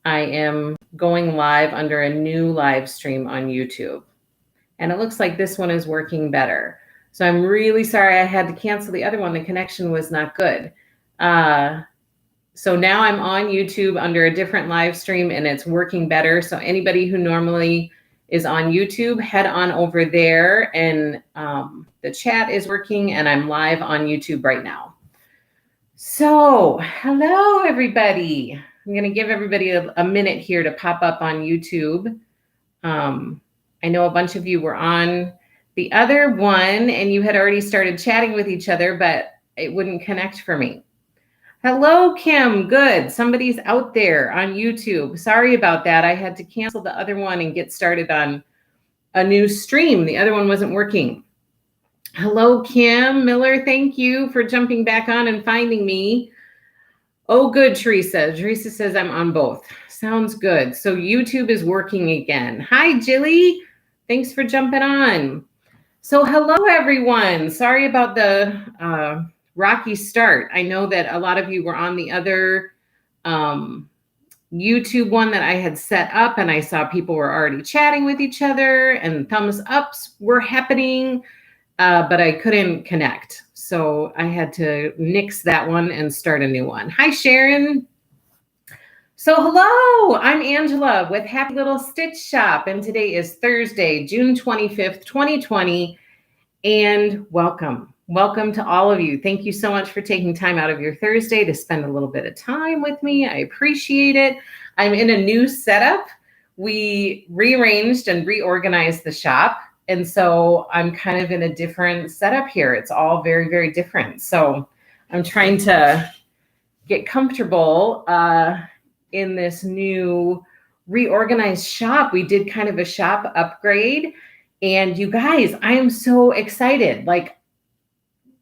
I am going live under a new live stream on YouTube. And it looks like this one is working better. So I'm really sorry I had to cancel the other one. The connection was not good. So now I'm on YouTube under a different live stream and it's working better. So anybody who normally is on YouTube, head on over there, and the chat is working and I'm live on YouTube right now. So hello, everybody. I'm going to give everybody a minute here to pop up on YouTube. I know a bunch of you were on the other one and you had already started chatting with each other, but it wouldn't connect for me. Hello, Kim. Good. Somebody's out there on YouTube. Sorry about that. I had to cancel the other one and get started on a new stream. The other one wasn't working. Hello, Kim Miller. Thank you for jumping back on and finding me. Oh, good, Teresa. Teresa says I'm on both. Sounds good. So YouTube is working again. Hi, Jilly. Thanks for jumping on. So hello, everyone. Sorry about the rocky start. I know that a lot of you were on the other YouTube one that I had set up, and I saw people were already chatting with each other and thumbs ups were happening, but I couldn't connect. So I had to nix that one and start a new one. Hi, Sharon. So hello, I'm Angela with Happy Little Stitch Shop, and today is Thursday, June 25th, 2020, and welcome. Welcome to all of you. Thank you so much for taking time out of your Thursday to spend a little bit of time with me. I appreciate it. I'm in a new setup. We rearranged and reorganized the shop, and so I'm kind of in a different setup here. It's all very, very different. So I'm trying to get comfortable in this new reorganized shop. We did kind of a shop upgrade, and you guys, I am so excited. Like,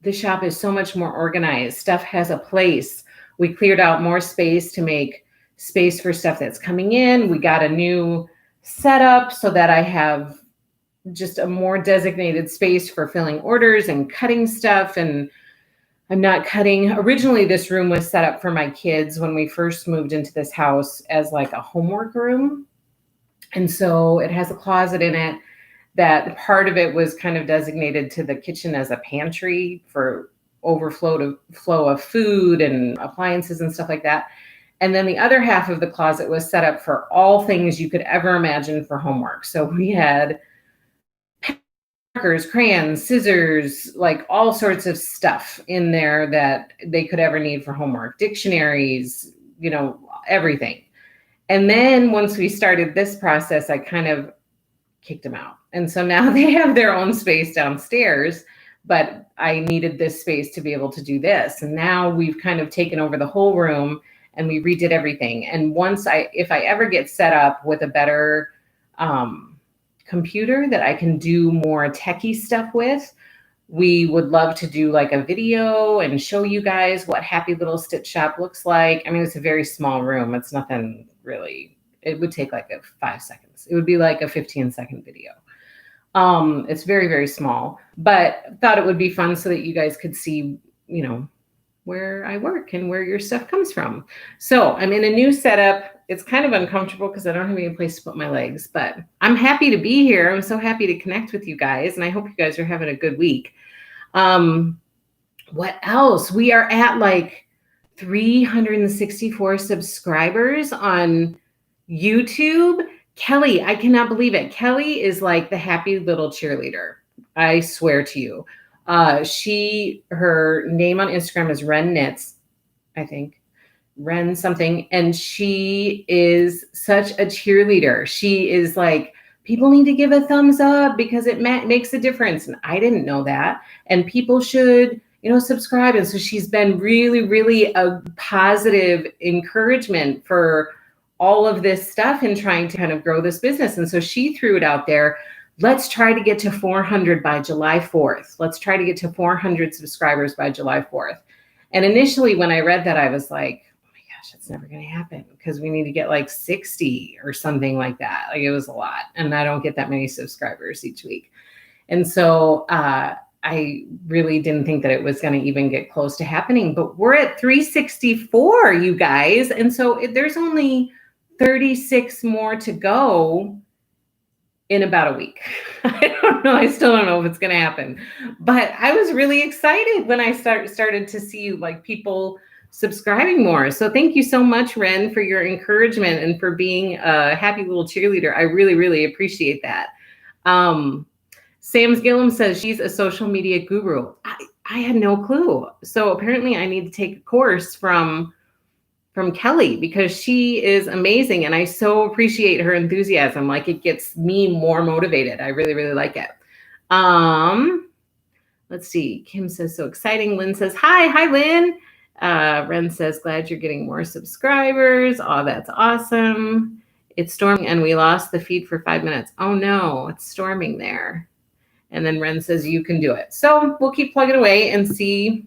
the shop is so much more organized. Stuff has a place. We cleared out more space to make space for stuff that's coming in. We got a new setup so that I have just a more designated space for filling orders and cutting stuff. And I'm not cutting. Originally, this room was set up for my kids when we first moved into this house as like a homework room. And so it has a closet in it. That part of it was kind of designated to the kitchen as a pantry for flow of food and appliances and stuff like that. And then the other half of the closet was set up for all things you could ever imagine for homework. So we had markers, crayons, scissors, like all sorts of stuff in there that they could ever need for homework, dictionaries, you know, everything. And then once we started this process, I kind of kicked them out. And so now they have their own space downstairs, but I needed this space to be able to do this. And now we've kind of taken over the whole room and we redid everything. And if I ever get set up with a better computer that I can do more techie stuff with, we would love to do like a video and show you guys what Happy Little Stitch Shop looks like. I mean, it's a very small room. It's nothing really, it would take like 5 seconds. It would be like a 15-second video. It's very, very small, but thought it would be fun so that you guys could see, you know, where I work and where your stuff comes from. So I'm in a new setup. It's kind of uncomfortable because I don't have any place to put my legs, but I'm happy to be here. I'm so happy to connect with you guys, and I hope you guys are having a good week. What else? We are at like 364 subscribers on YouTube. Kelly, I cannot believe it. Kelly is like the happy little cheerleader. I swear to you. Her name on Instagram is Ren Knits, I think. Ren something. And she is such a cheerleader. She is like, people need to give a thumbs up because it makes a difference. And I didn't know that. And people should, you know, subscribe. And so she's been really, really a positive encouragement for all of this stuff and trying to kind of grow this business. And so she threw it out there. Let's try to get to 400 by July 4th. Let's try to get to 400 subscribers by July 4th. And initially when I read that, I was like, oh my gosh, it's never going to happen because we need to get like 60 or something like that. Like, it was a lot. And I don't get that many subscribers each week. And so I really didn't think that it was going to even get close to happening, but we're at 364, you guys. And so there's only 36 more to go in about a week. I don't know. I still don't know if it's going to happen, but I was really excited when I started to see like people subscribing more. So thank you so much, Ren, for your encouragement and for being a happy little cheerleader. I really, really appreciate that. Sam's Gillum says she's a social media guru. I had no clue. So apparently I need to take a course from Kelly because she is amazing. And I so appreciate her enthusiasm. Like it gets me more motivated. I really, really like it. Let's see. Kim says, so exciting. Lynn says, hi, Lynn. Ren says, glad you're getting more subscribers. Oh, that's awesome. It's storming and we lost the feed for 5 minutes. Oh no, it's storming there. And then Ren says, you can do it. So we'll keep plugging away and see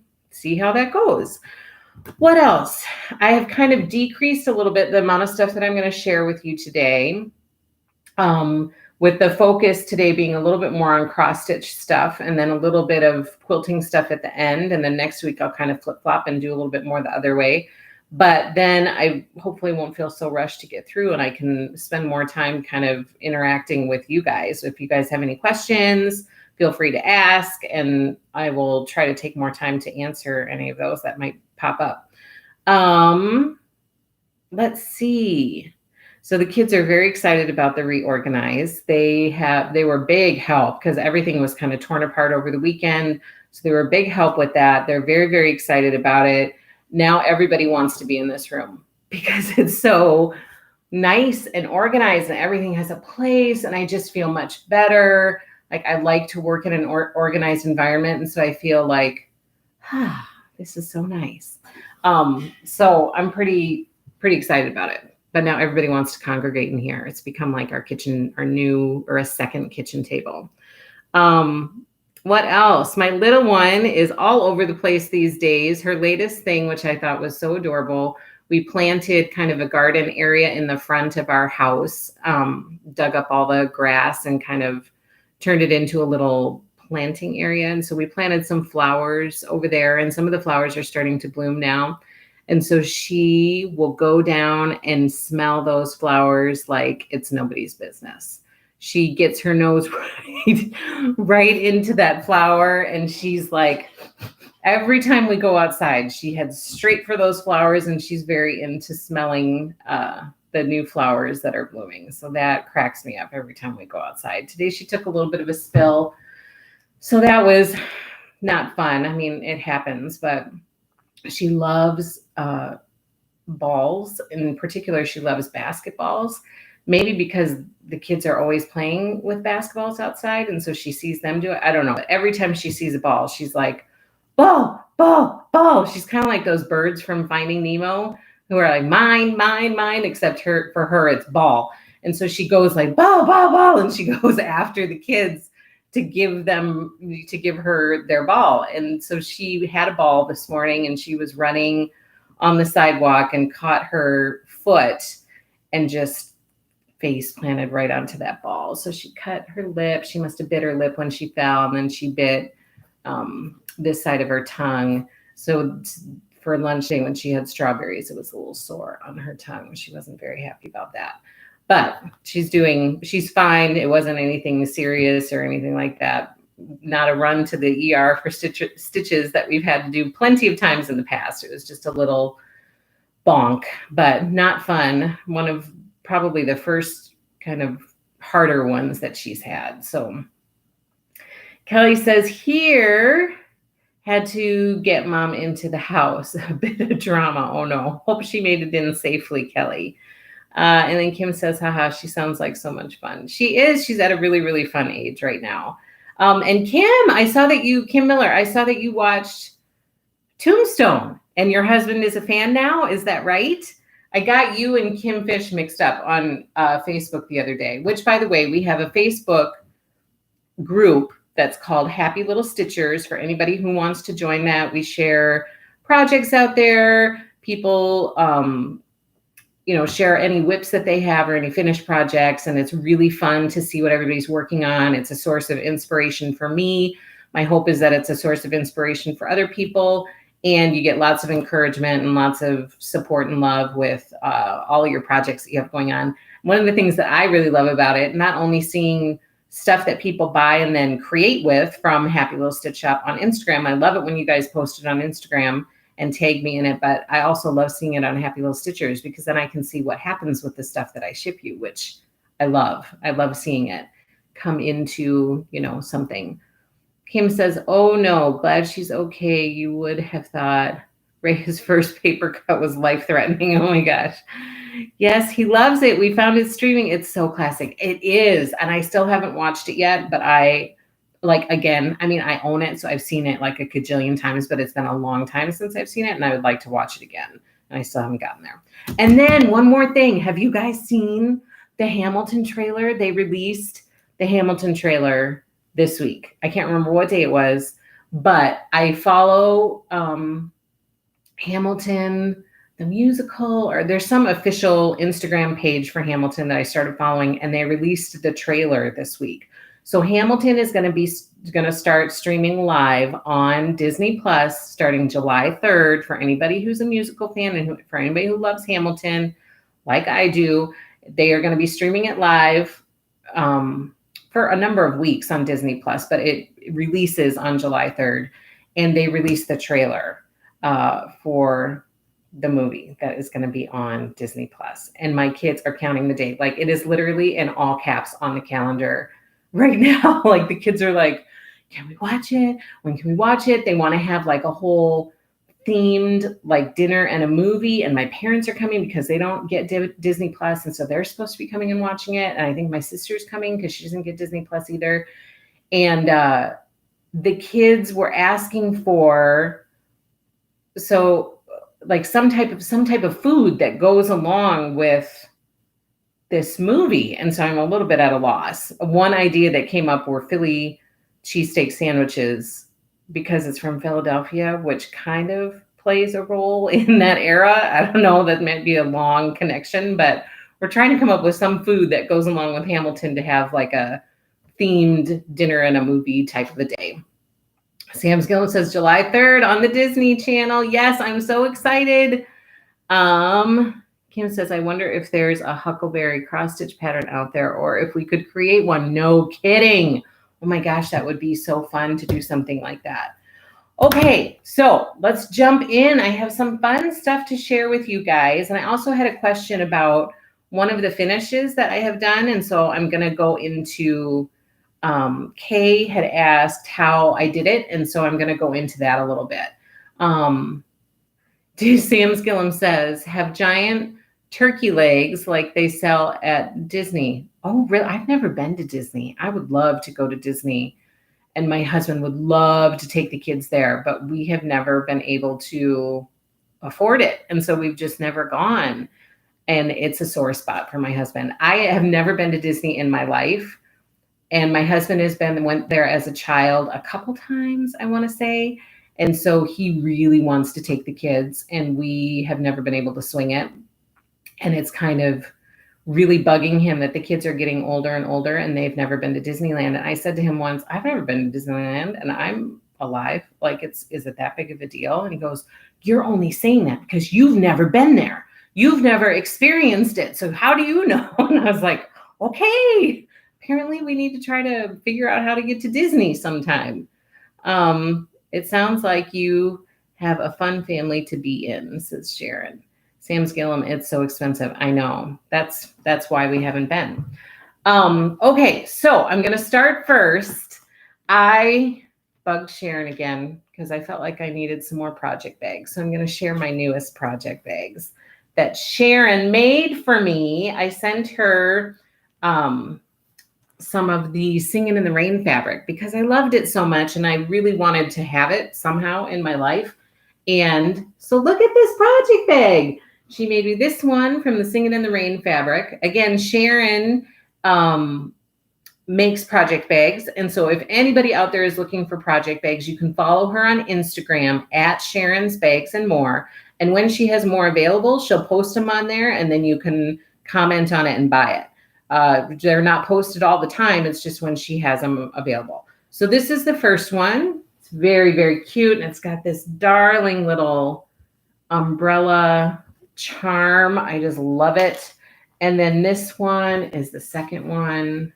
how that goes. What else? I have kind of decreased a little bit the amount of stuff that I'm going to share with you today. With the focus today being a little bit more on cross stitch stuff and then a little bit of quilting stuff at the end. And then next week I'll kind of flip flop and do a little bit more the other way. But then I hopefully won't feel so rushed to get through and I can spend more time kind of interacting with you guys. If you guys have any questions, feel free to ask and I will try to take more time to answer any of those that might pop up. Let's see. So the kids are very excited about the reorganize. They were big help because everything was kind of torn apart over the weekend. So they were a big help with that. They're very, very excited about it. Now everybody wants to be in this room because it's so nice and organized and everything has a place. And I just feel much better. Like I like to work in an organized environment. And so I feel like, this is so nice. So I'm pretty excited about it. But now everybody wants to congregate in here. It's become like our kitchen, a second kitchen table. What else? My little one is all over the place these days. Her latest thing, which I thought was so adorable, we planted kind of a garden area in the front of our house, dug up all the grass and kind of turned it into a little planting area. And so we planted some flowers over there and some of the flowers are starting to bloom now. And so she will go down and smell those flowers like it's nobody's business. She gets her nose right into that flower. And she's like, every time we go outside, she heads straight for those flowers. And she's very into smelling the new flowers that are blooming. So that cracks me up every time we go outside. Today, she took a little bit of a spill. So that was not fun. I mean, it happens, but she loves balls. In particular, she loves basketballs. Maybe because the kids are always playing with basketballs outside. And so she sees them do it. I don't know. But every time she sees a ball, she's like, ball, ball, ball. She's kind of like those birds from Finding Nemo who are like, mine, mine, mine, except for her, it's ball. And so she goes like, ball, ball, ball. And she goes after the kids to give her their ball. And so she had a ball this morning and she was running on the sidewalk and caught her foot and just face planted right onto that ball. So she cut her lip. She must have bit her lip when she fell, and then she bit this side of her tongue. So for lunch day when she had strawberries, it was a little sore on her tongue. She wasn't very happy about that. But she's fine. It wasn't anything serious or anything like that. Not a run to the ER for stitches that we've had to do plenty of times in the past. It was just a little bonk, but not fun. One of probably the first kind of harder ones that she's had. So Kelly says here, had to get mom into the house. A bit of drama. Oh no. Hope she made it in safely, Kelly. And then Kim says, haha, she sounds like so much fun. She is. She's at a really, really fun age right now. And Kim Miller, I saw that you watched Tombstone and your husband is a fan now. Is that right? I got you and Kim Fish mixed up on Facebook the other day, which, by the way, we have a Facebook group that's called Happy Little Stitchers for anybody who wants to join that. We share projects out there. People, share any whips that they have or any finished projects. And it's really fun to see what everybody's working on. It's a source of inspiration for me. My hope is that it's a source of inspiration for other people. and you get lots of encouragement and lots of support and love with all of your projects that you have going on. One of the things that I really love about it, not only seeing stuff that people buy and then create with from Happy Little Stitch Shop on Instagram. I love it when you guys post it on Instagram and tag me in it, but I also love seeing it on Happy Little Stitchers because then I can see what happens with the stuff that I ship you, which I love. I love seeing it come into, something. Kim says, oh no, glad she's okay. You would have thought Ray's first paper cut was life-threatening. Oh my gosh. Yes, he loves it. We found it streaming. It's so classic. It is. And I still haven't watched it yet, but I own it. So I've seen it like a gajillion times, but it's been a long time since I've seen it. And I would like to watch it again. And I still haven't gotten there. And then one more thing. Have you guys seen the Hamilton trailer? They released the Hamilton trailer this week. I can't remember what day it was, but I follow Hamilton, the musical, or there's some official Instagram page for Hamilton that I started following, and they released the trailer this week. So Hamilton is going to start streaming live on Disney Plus starting July 3rd for anybody who's a musical fan and for anybody who loves Hamilton, like I do. They are going to be streaming it live for a number of weeks on Disney Plus, but it releases on July 3rd, and they released the trailer for the movie that is going to be on Disney Plus. And my kids are counting the day. Like, it is literally in all caps on the calendar right now. Like, the kids are like, can we watch it? When can we watch it? They want to have like a whole themed like dinner and a movie, and my parents are coming because they don't get Disney Plus, and so they're supposed to be coming and watching it. And I think my sister's coming because she doesn't get Disney Plus either. And the kids were asking for like some type of food that goes along with this movie. And so I'm a little bit at a loss. One idea that came up were Philly cheesesteak sandwiches, because it's from Philadelphia, which kind of plays a role in that era. I don't know, that might be a long connection, but we're trying to come up with some food that goes along with Hamilton to have like a themed dinner and a movie type of a day. Sam Gillen says July 3rd on the Disney Channel. Yes, I'm so excited. Kim says, I wonder if there's a Huckleberry cross-stitch pattern out there, or if we could create one. No kidding. Oh my gosh, that would be so fun to do something like that. Okay, so let's jump in. I have some fun stuff to share with you guys. And I also had a question about one of the finishes that I have done. And so I'm going to go into, Kay had asked how I did it. And so I'm going to go into that a little bit. Sam Skillum says, have giant turkey legs like they sell at Disney. Oh, really? I've never been to Disney. I would love to go to Disney, and my husband would love to take the kids there, but we have never been able to afford it. And so we've just never gone, and it's a sore spot for my husband. I have never been to Disney in my life, and my husband went there as a child a couple times, I want to say. And so he really wants to take the kids, and we have never been able to swing it. And it's kind of really bugging him that the kids are getting older and older and they've never been to Disneyland. And I said to him once, I've never been to Disneyland and I'm alive. Like, is it that big of a deal? And he goes, you're only saying that because you've never been there. You've never experienced it. So how do you know? And I was like, okay, apparently we need to try to figure out how to get to Disney sometime. It sounds like you have a fun family to be in, says Sharon. Sam Gillum, it's so expensive. I know. That's why we haven't been. Okay, so I'm going to start first. I bugged Sharon again because I felt like I needed some more project bags. So I'm going to share my newest project bags that Sharon made for me. I sent her some of the Singing in the Rain fabric because I loved it so much and I really wanted to have it somehow in my life. And so look at this project bag. She made me this one from the Singing in the Rain fabric. Again, Sharon makes project bags. And so if anybody out there is looking for project bags, you can follow her on Instagram at Sharons Bakes and more. And when she has more available, she'll post them on there and then you can comment on it and buy it. They're not posted all the time. It's just when she has them available. So this is the first one. It's very, very cute. And it's got this darling little umbrella charm. I just love it. And then this one is the second one.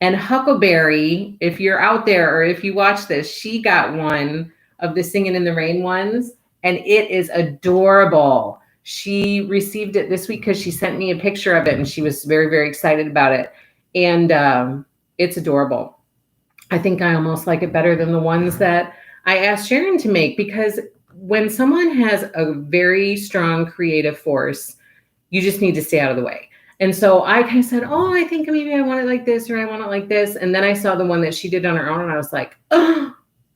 And Huckleberry, if you're out there or if you watch this, she got one of the Singing in the Rain ones, and it is adorable. She received it this week because she sent me a picture of it, and she was very, very excited about it. And it's adorable. I think I almost like it better than the ones that I asked Sharon to make, because when someone has a very strong creative force, you just need to stay out of the way. And so I kind of said, oh, I think maybe I want it like this, or I want it like this. And then I saw the one that she did on her own, and I was like, oh,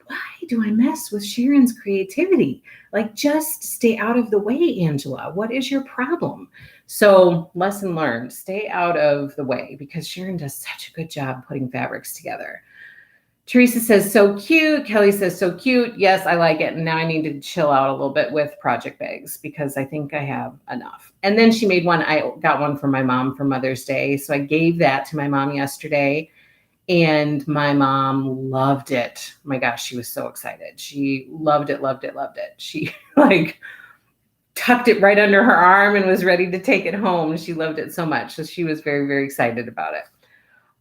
why do I mess with Sharon's creativity? Like, just stay out of the way, Angela. What is your problem? So lesson learned, stay out of the way, because Sharon does such a good job putting fabrics together. Teresa says, so cute. Kelly says, so cute. Yes, I like it. And now I need to chill out a little bit with project bags because I think I have enough. And then she made one. I got one for my mom for Mother's Day. So I gave that to my mom yesterday, and my mom loved it. Oh my gosh, she was so excited. She loved it, loved it, loved it. She like tucked it right under her arm and was ready to take it home. She loved it so much. So she was very, very excited about it.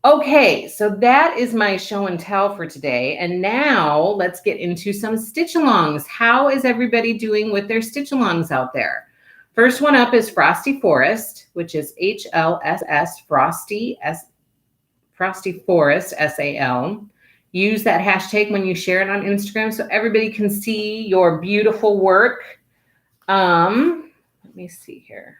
Okay, so that is my show and tell for today. And now let's get into some stitch alongs. How is everybody doing with their stitch alongs out there? First one up is Frosty Forest, which is HLSS Frosty Forest SAL. Use that hashtag when you share it on Instagram so everybody can see your beautiful work. Let me see here.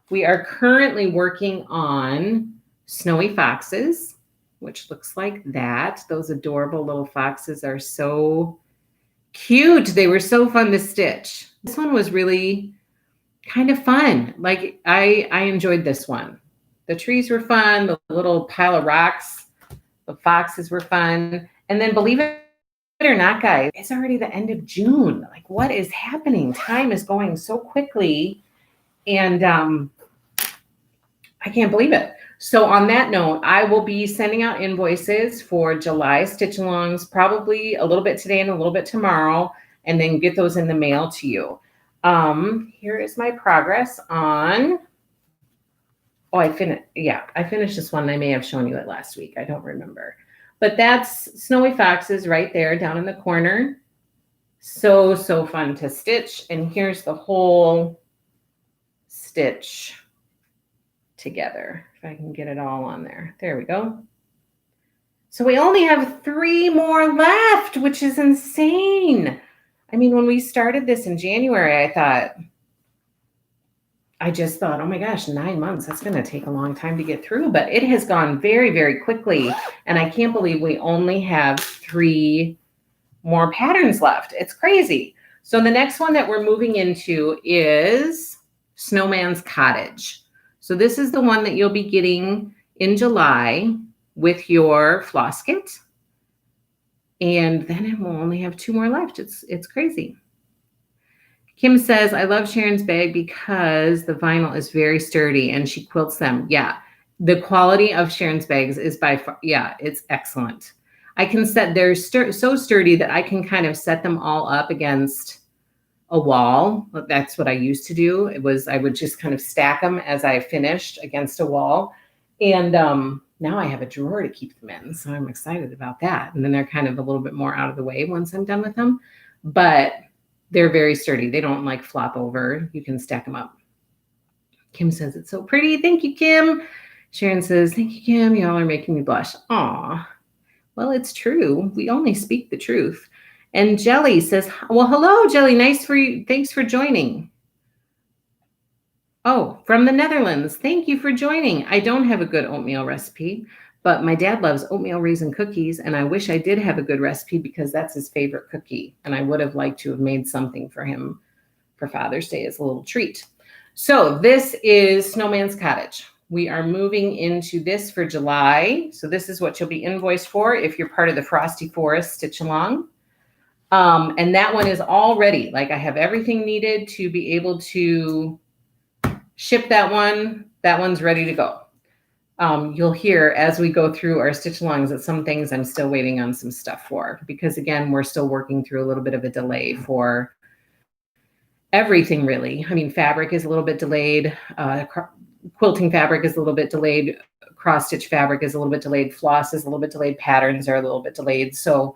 We are currently working on Snowy Foxes, which looks like that. Those adorable little foxes are so cute. They were so fun to stitch. This one was really kind of fun. Like I enjoyed this one. The trees were fun. The little pile of rocks, the foxes were fun. And then believe it or not, guys, it's already the end of June. Like, what is happening? Time is going so quickly. And I can't believe it. So on that note, I will be sending out invoices for July stitch alongs, probably a little bit today and a little bit tomorrow, and then get those in the mail to you. Here is my progress on, I finished this one. I may have shown you it last week. I don't remember. But that's Snowy Foxes right there down in the corner. So, so fun to stitch. And here's the whole stitch together. If I can get it all on there. There we go. So we only have 3 more left, which is insane. I mean, when we started this in January, I just thought, oh my gosh, 9 months, that's going to take a long time to get through. But it has gone very, very quickly. And I can't believe we only have 3 more patterns left. It's crazy. So the next one that we're moving into is Snowmans Cottage. So this is the one that you'll be getting in July with your floss kit. And then it will only have 2 more left. It's crazy. Kim says, I love Sharon's bag because the vinyl is very sturdy and she quilts them. Yeah, the quality of Sharon's bags is by far, yeah, it's excellent. I can set, they're so sturdy that I can kind of set them all up against a wall. That's what I used to do. I would just kind of stack them as I finished against a wall. And now I have a drawer to keep them in. So I'm excited about that. And then they're kind of a little bit more out of the way once I'm done with them. But they're very sturdy. They don't like flop over. You can stack them up. Kim says, it's so pretty. Thank you, Kim. Sharon says, thank you, Kim. Y'all are making me blush. Aw. Well, it's true. We only speak the truth. And Jelly says, well, hello, Jelly. Nice for you. Thanks for joining. Oh, from the Netherlands. Thank you for joining. I don't have a good oatmeal recipe, but my dad loves oatmeal raisin cookies, and I wish I did have a good recipe because that's his favorite cookie. And I would have liked to have made something for him for Father's Day as a little treat. So this is Snowmans Cottage. We are moving into this for July. So this is what you'll be invoiced for if you're part of the Frosty Forest Stitch Along. And that one is all ready. Like I have everything needed to be able to ship that one. That one's ready to go. You'll hear as we go through our stitch alongs that some things I'm still waiting on some stuff for, because again, we're still working through a little bit of a delay for everything really. I mean, fabric is a little bit delayed. Quilting fabric is a little bit delayed. Cross stitch fabric is a little bit delayed. Floss is a little bit delayed. Patterns are a little bit delayed. So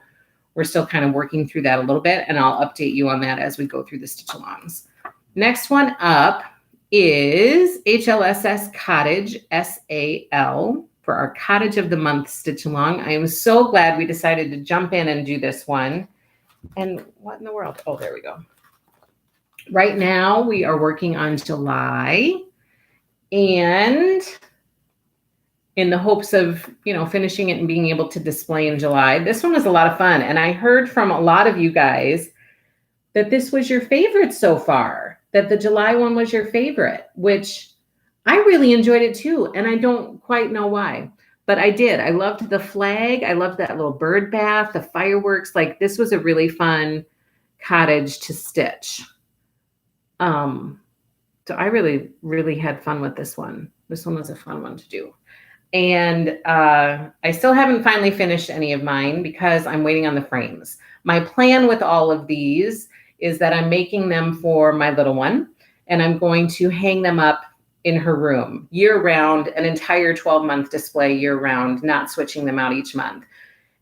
we're still kind of working through that a little bit, and I'll update you on that as we go through the stitch alongs. Next one up is HLSS Cottage SAL for our Cottage of the Month stitch along. I am so glad we decided to jump in and do this one. And what in the world? Oh, there we go. Right now we are working on July, and in the hopes of, you know, finishing it and being able to display in July. This one was a lot of fun. And I heard from a lot of you guys that this was your favorite so far, that the July one was your favorite, which I really enjoyed it too. And I don't quite know why, but I did. I loved the flag. I loved that little bird bath, the fireworks. Like, this was a really fun cottage to stitch. So I really, really had fun with this one. This one was a fun one to do. And I still haven't finally finished any of mine because I'm waiting on the frames. My plan with all of these is that I'm making them for my little one, and I'm going to hang them up in her room year round, an entire 12-month display year round, not switching them out each month.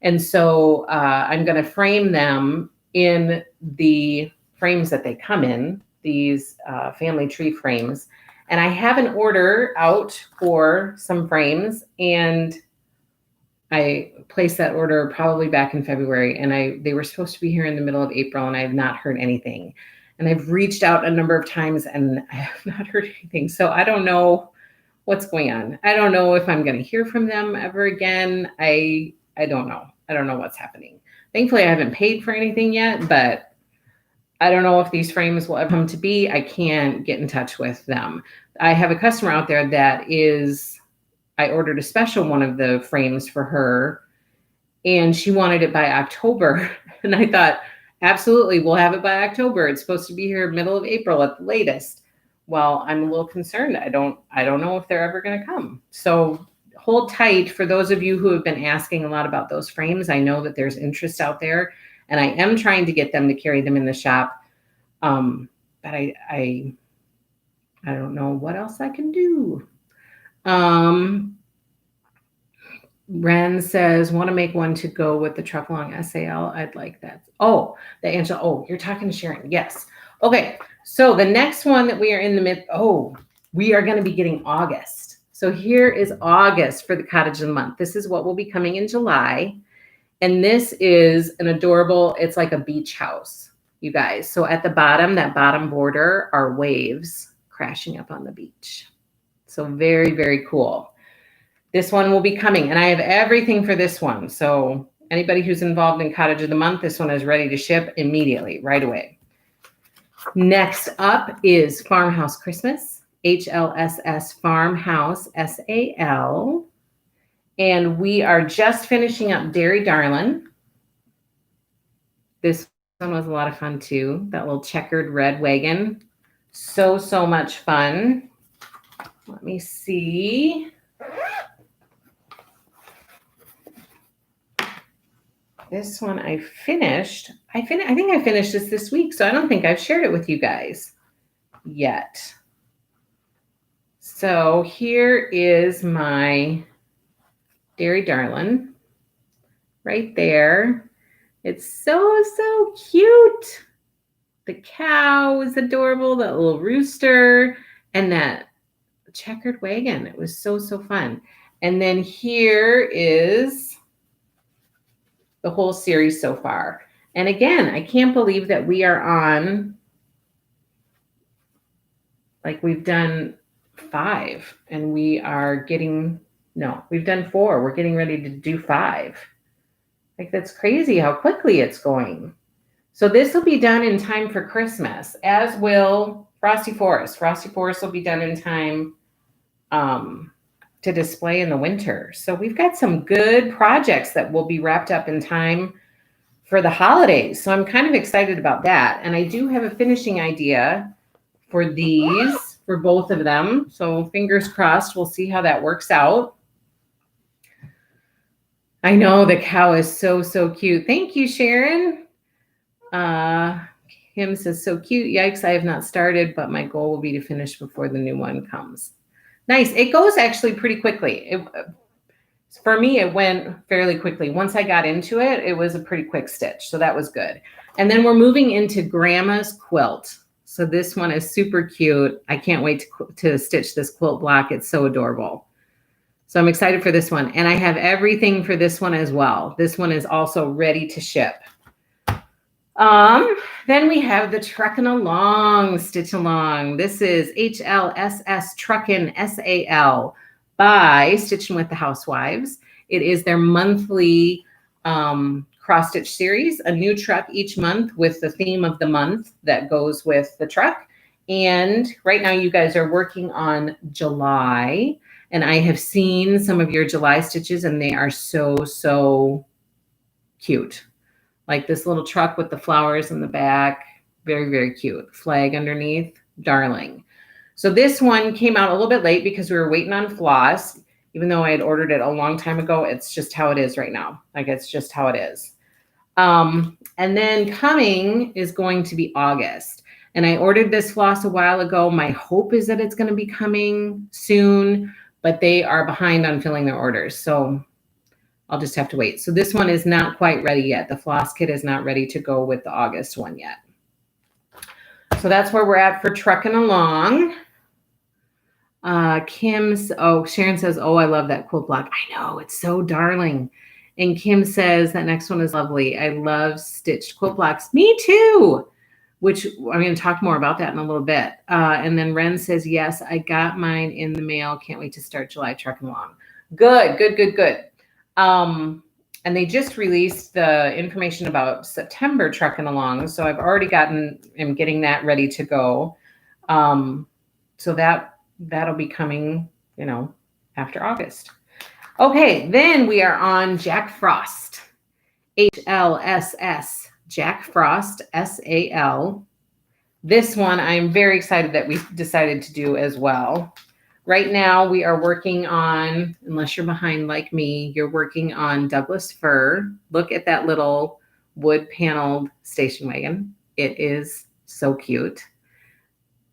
And so I'm going to frame them in the frames that they come in, these family tree frames. And I have an order out for some frames, and I placed that order probably back in February, and they were supposed to be here in the middle of April, and I have not heard anything. And I've reached out a number of times, and I have not heard anything. So I don't know what's going on. I don't know if I'm going to hear from them ever again. I don't know. I don't know what's happening. Thankfully, I haven't paid for anything yet, but I don't know if these frames will ever come to be. I can't get in touch with them. I have a customer out there that I ordered a special one of the frames for her, and she wanted it by October. And I thought, absolutely, we'll have it by October. It's supposed to be here middle of April at the latest. Well, I'm a little concerned. I don't know if they're ever going to come. So hold tight for those of you who have been asking a lot about those frames. I know that there's interest out there, and I am trying to get them to carry them in the shop. But I don't know what else I can do. Ren says, want to make one to go with the truck along SAL. I'd like that. Oh, the Angela. Oh, you're talking to Sharon. Yes. Okay. So the next one that we are in the midst. Oh, we are going to be getting August. So here is August for the Cottage of the Month. This is what will be coming in July. And this is an adorable, it's like a beach house, you guys. So at the bottom, that bottom border are waves crashing up on the beach. So very, very cool. This one will be coming, and I have everything for this one. So anybody who's involved in Cottage of the Month, this one is ready to ship immediately, right away. Next up is Farmhouse Christmas, HLSS Farmhouse SAL. And we are just finishing up Dairy Darlin. This one was a lot of fun too. That little checkered red wagon. So much fun. Let me see. This one I finished. I think I finished this week, so I don't think I've shared it with you guys yet. So here is my Dairy Darlin right there. It's so cute. The cow is adorable, that little rooster, and that checkered wagon. It was so fun. And then here is the whole series so far. And again, I can't believe that we are on, like, we've done 5 and we are getting, no, we've done 4. We're getting ready to do 5. Like, that's crazy how quickly it's going. So this will be done in time for Christmas, as will Frosty Forest. Frosty Forest will be done in time to display in the winter. So we've got some good projects that will be wrapped up in time for the holidays. So I'm kind of excited about that. And I do have a finishing idea for these, for both of them. So fingers crossed, we'll see how that works out. I know the cow is so, so cute. Thank you, Sharon. Kim says, so cute. Yikes, I have not started, but my goal will be to finish before the new one comes. Nice. It goes actually pretty quickly. For me, it went fairly quickly. Once I got into it, it was a pretty quick stitch. So that was good. And then we're moving into Grandma's quilt. So this one is super cute. I can't wait to stitch this quilt block. It's so adorable. So I'm excited for this one. And I have everything for this one as well. This one is also ready to ship. Then we have the Truckin' Along Stitch Along. This is HLSS Truckin' SAL by Stitching with the Housewives. It is their monthly cross stitch series, a new truck each month with the theme of the month that goes with the truck. And right now you guys are working on July, and I have seen some of your July stitches and they are so, so cute. Like this little truck with the flowers in the back, very, very cute. Flag underneath, darling. So this one came out a little bit late because we were waiting on floss. Even though I had ordered it a long time ago, it's just how it is right now. Like it's just how it is. And then coming is going to be August. And I ordered this floss a while ago. My hope is that it's going to be coming soon, but they are behind on filling their orders. So I'll just have to wait. So this one is not quite ready yet. The floss kit is not ready to go with the August one yet. So that's where we're at for Truckin' Along. Sharon says, oh, I love that quilt block. I know, it's so darling. And Kim says that next one is lovely. I love stitched quilt blocks. Me too, which I'm going to talk more about that in a little bit. And then Ren says, yes, I got mine in the mail. Can't wait to start July Truckin' Along. Good, good, good, good. And they just released the information about September Truckin' Along. So I've already am getting that ready to go. So that'll be coming, after August. Okay, then we are on Jack Frost. HLSS Jack Frost, SAL. This one I'm very excited that we decided to do as well. Right now we are working on, unless you're behind like me, you're working on Douglas Fir. Look at that little wood paneled station wagon. It is so cute.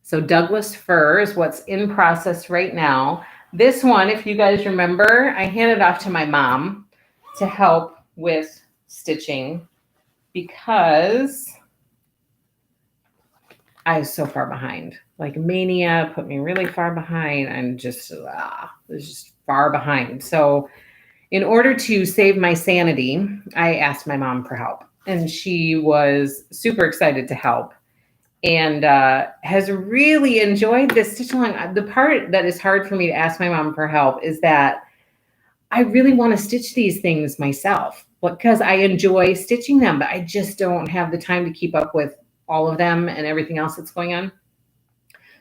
So Douglas Fir is what's in process right now. This one, if you guys remember, I handed off to my mom to help with stitching because I was so far behind. Like mania put me really far behind. I'm just, was just far behind. So in order to save my sanity, I asked my mom for help. And she was super excited to help and has really enjoyed this stitch along. The part that is hard for me to ask my mom for help is that I really want to stitch these things myself because I enjoy stitching them, but I just don't have the time to keep up with all of them and everything else that's going on.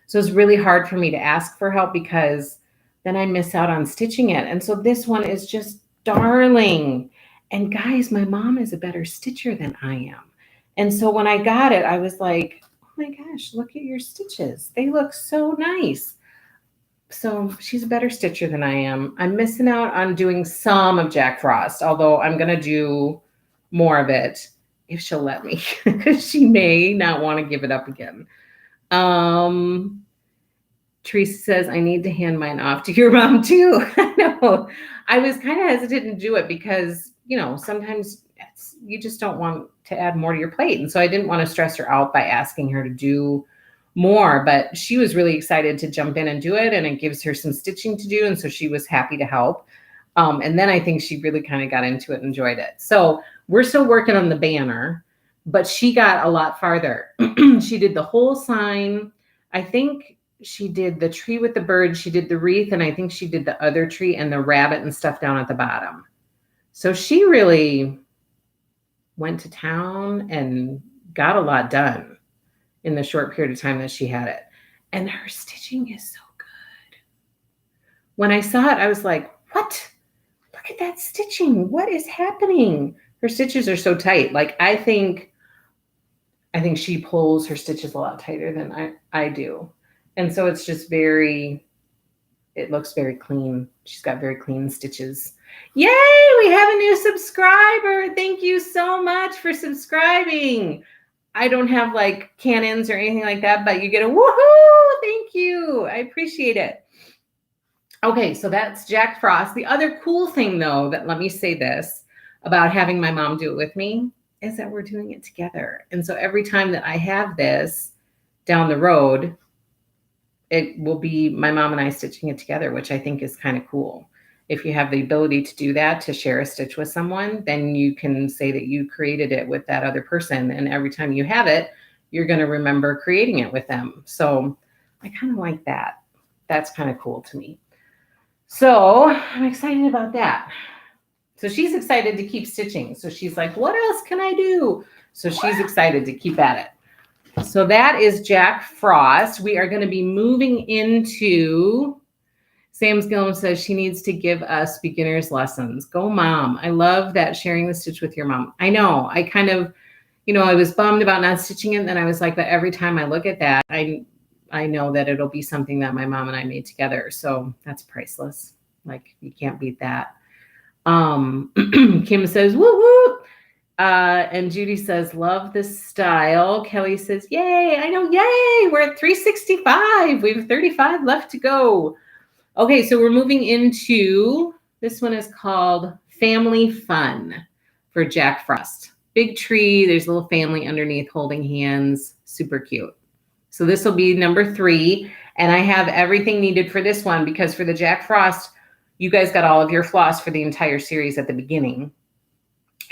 So it's really hard for me to ask for help because then I miss out on stitching it. And so this one is just darling. And guys, my mom is a better stitcher than I am. And so when I got it, I was like, oh my gosh, look at your stitches. They look so nice. So she's a better stitcher than I am. I'm missing out on doing some of Jack Frost, although I'm going to do more of it if she'll let me, because she may not want to give it up again. Teresa says, I need to hand mine off to your mom too. No, I was kind of hesitant to do it because, sometimes you just don't want to add more to your plate. And so I didn't want to stress her out by asking her to do more, but she was really excited to jump in and do it. And it gives her some stitching to do. And so she was happy to help. And then I think she really kind of got into it and enjoyed it. So we're still working on the banner, but she got a lot farther. She did the whole sign. I think she did the tree with the bird. She did the wreath. And I think she did the other tree and the rabbit and stuff down at the bottom. So she really went to town and got a lot done in the short period of time that she had it. And her stitching is so good. When I saw it, I was like, what? Look at that stitching. What is happening? Her stitches are so tight. Like I think she pulls her stitches a lot tighter than I do. And so it's just very, it looks very clean. She's got very clean stitches. Yay, we have a new subscriber. Thank you so much for subscribing. I don't have like cannons or anything like that, but you get a woohoo. Thank you. I appreciate it. Okay, so that's Jack Frost. The other cool thing, though, that let me say this about having my mom do it with me is that we're doing it together. And so every time that I have this down the road, it will be my mom and I stitching it together, which I think is kind of cool. If you have the ability to do that, to share a stitch with someone, then you can say that you created it with that other person. And every time you have it, you're going to remember creating it with them. So I kind of like that. That's kind of cool to me. So I'm excited about that. So she's excited to keep stitching. So she's like, what else can I do? So she's excited to keep at it. So that is Jack Frost. We are going to be moving into, Sam's Gillum says she needs to give us beginner's lessons. Go mom. I love that, sharing the stitch with your mom. I know. I kind of, I was bummed about not stitching it. And then I was like, but every time I look at that, I know that it'll be something that my mom and I made together. So that's priceless. Like, you can't beat that. Kim says, woo woo. And Judy says, love this style. Kelly says, yay. I know. Yay. We're at 365. We have 35 left to go. Okay. So we're moving into, this one is called Family Fun for Jack Frost. Big tree. There's a little family underneath holding hands. Super cute. So this will be number 3. And I have everything needed for this one because for the Jack Frost, you guys got all of your floss for the entire series at the beginning.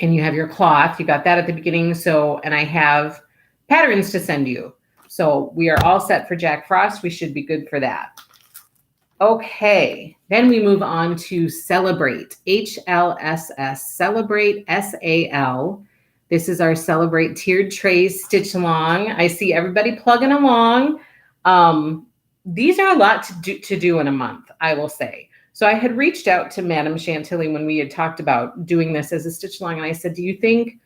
And you have your cloth. You got that at the beginning. So, and I have patterns to send you. So we are all set for Jack Frost. We should be good for that. Okay. Then we move on to Celebrate. HLSS. Celebrate SAL. This is our Celebrate Tiered Trays Stitch Along. I see everybody plugging along. These are a lot to do in a month, I will say. So I had reached out to Madame Chantilly when we had talked about doing this as a stitch along. And I said, do you think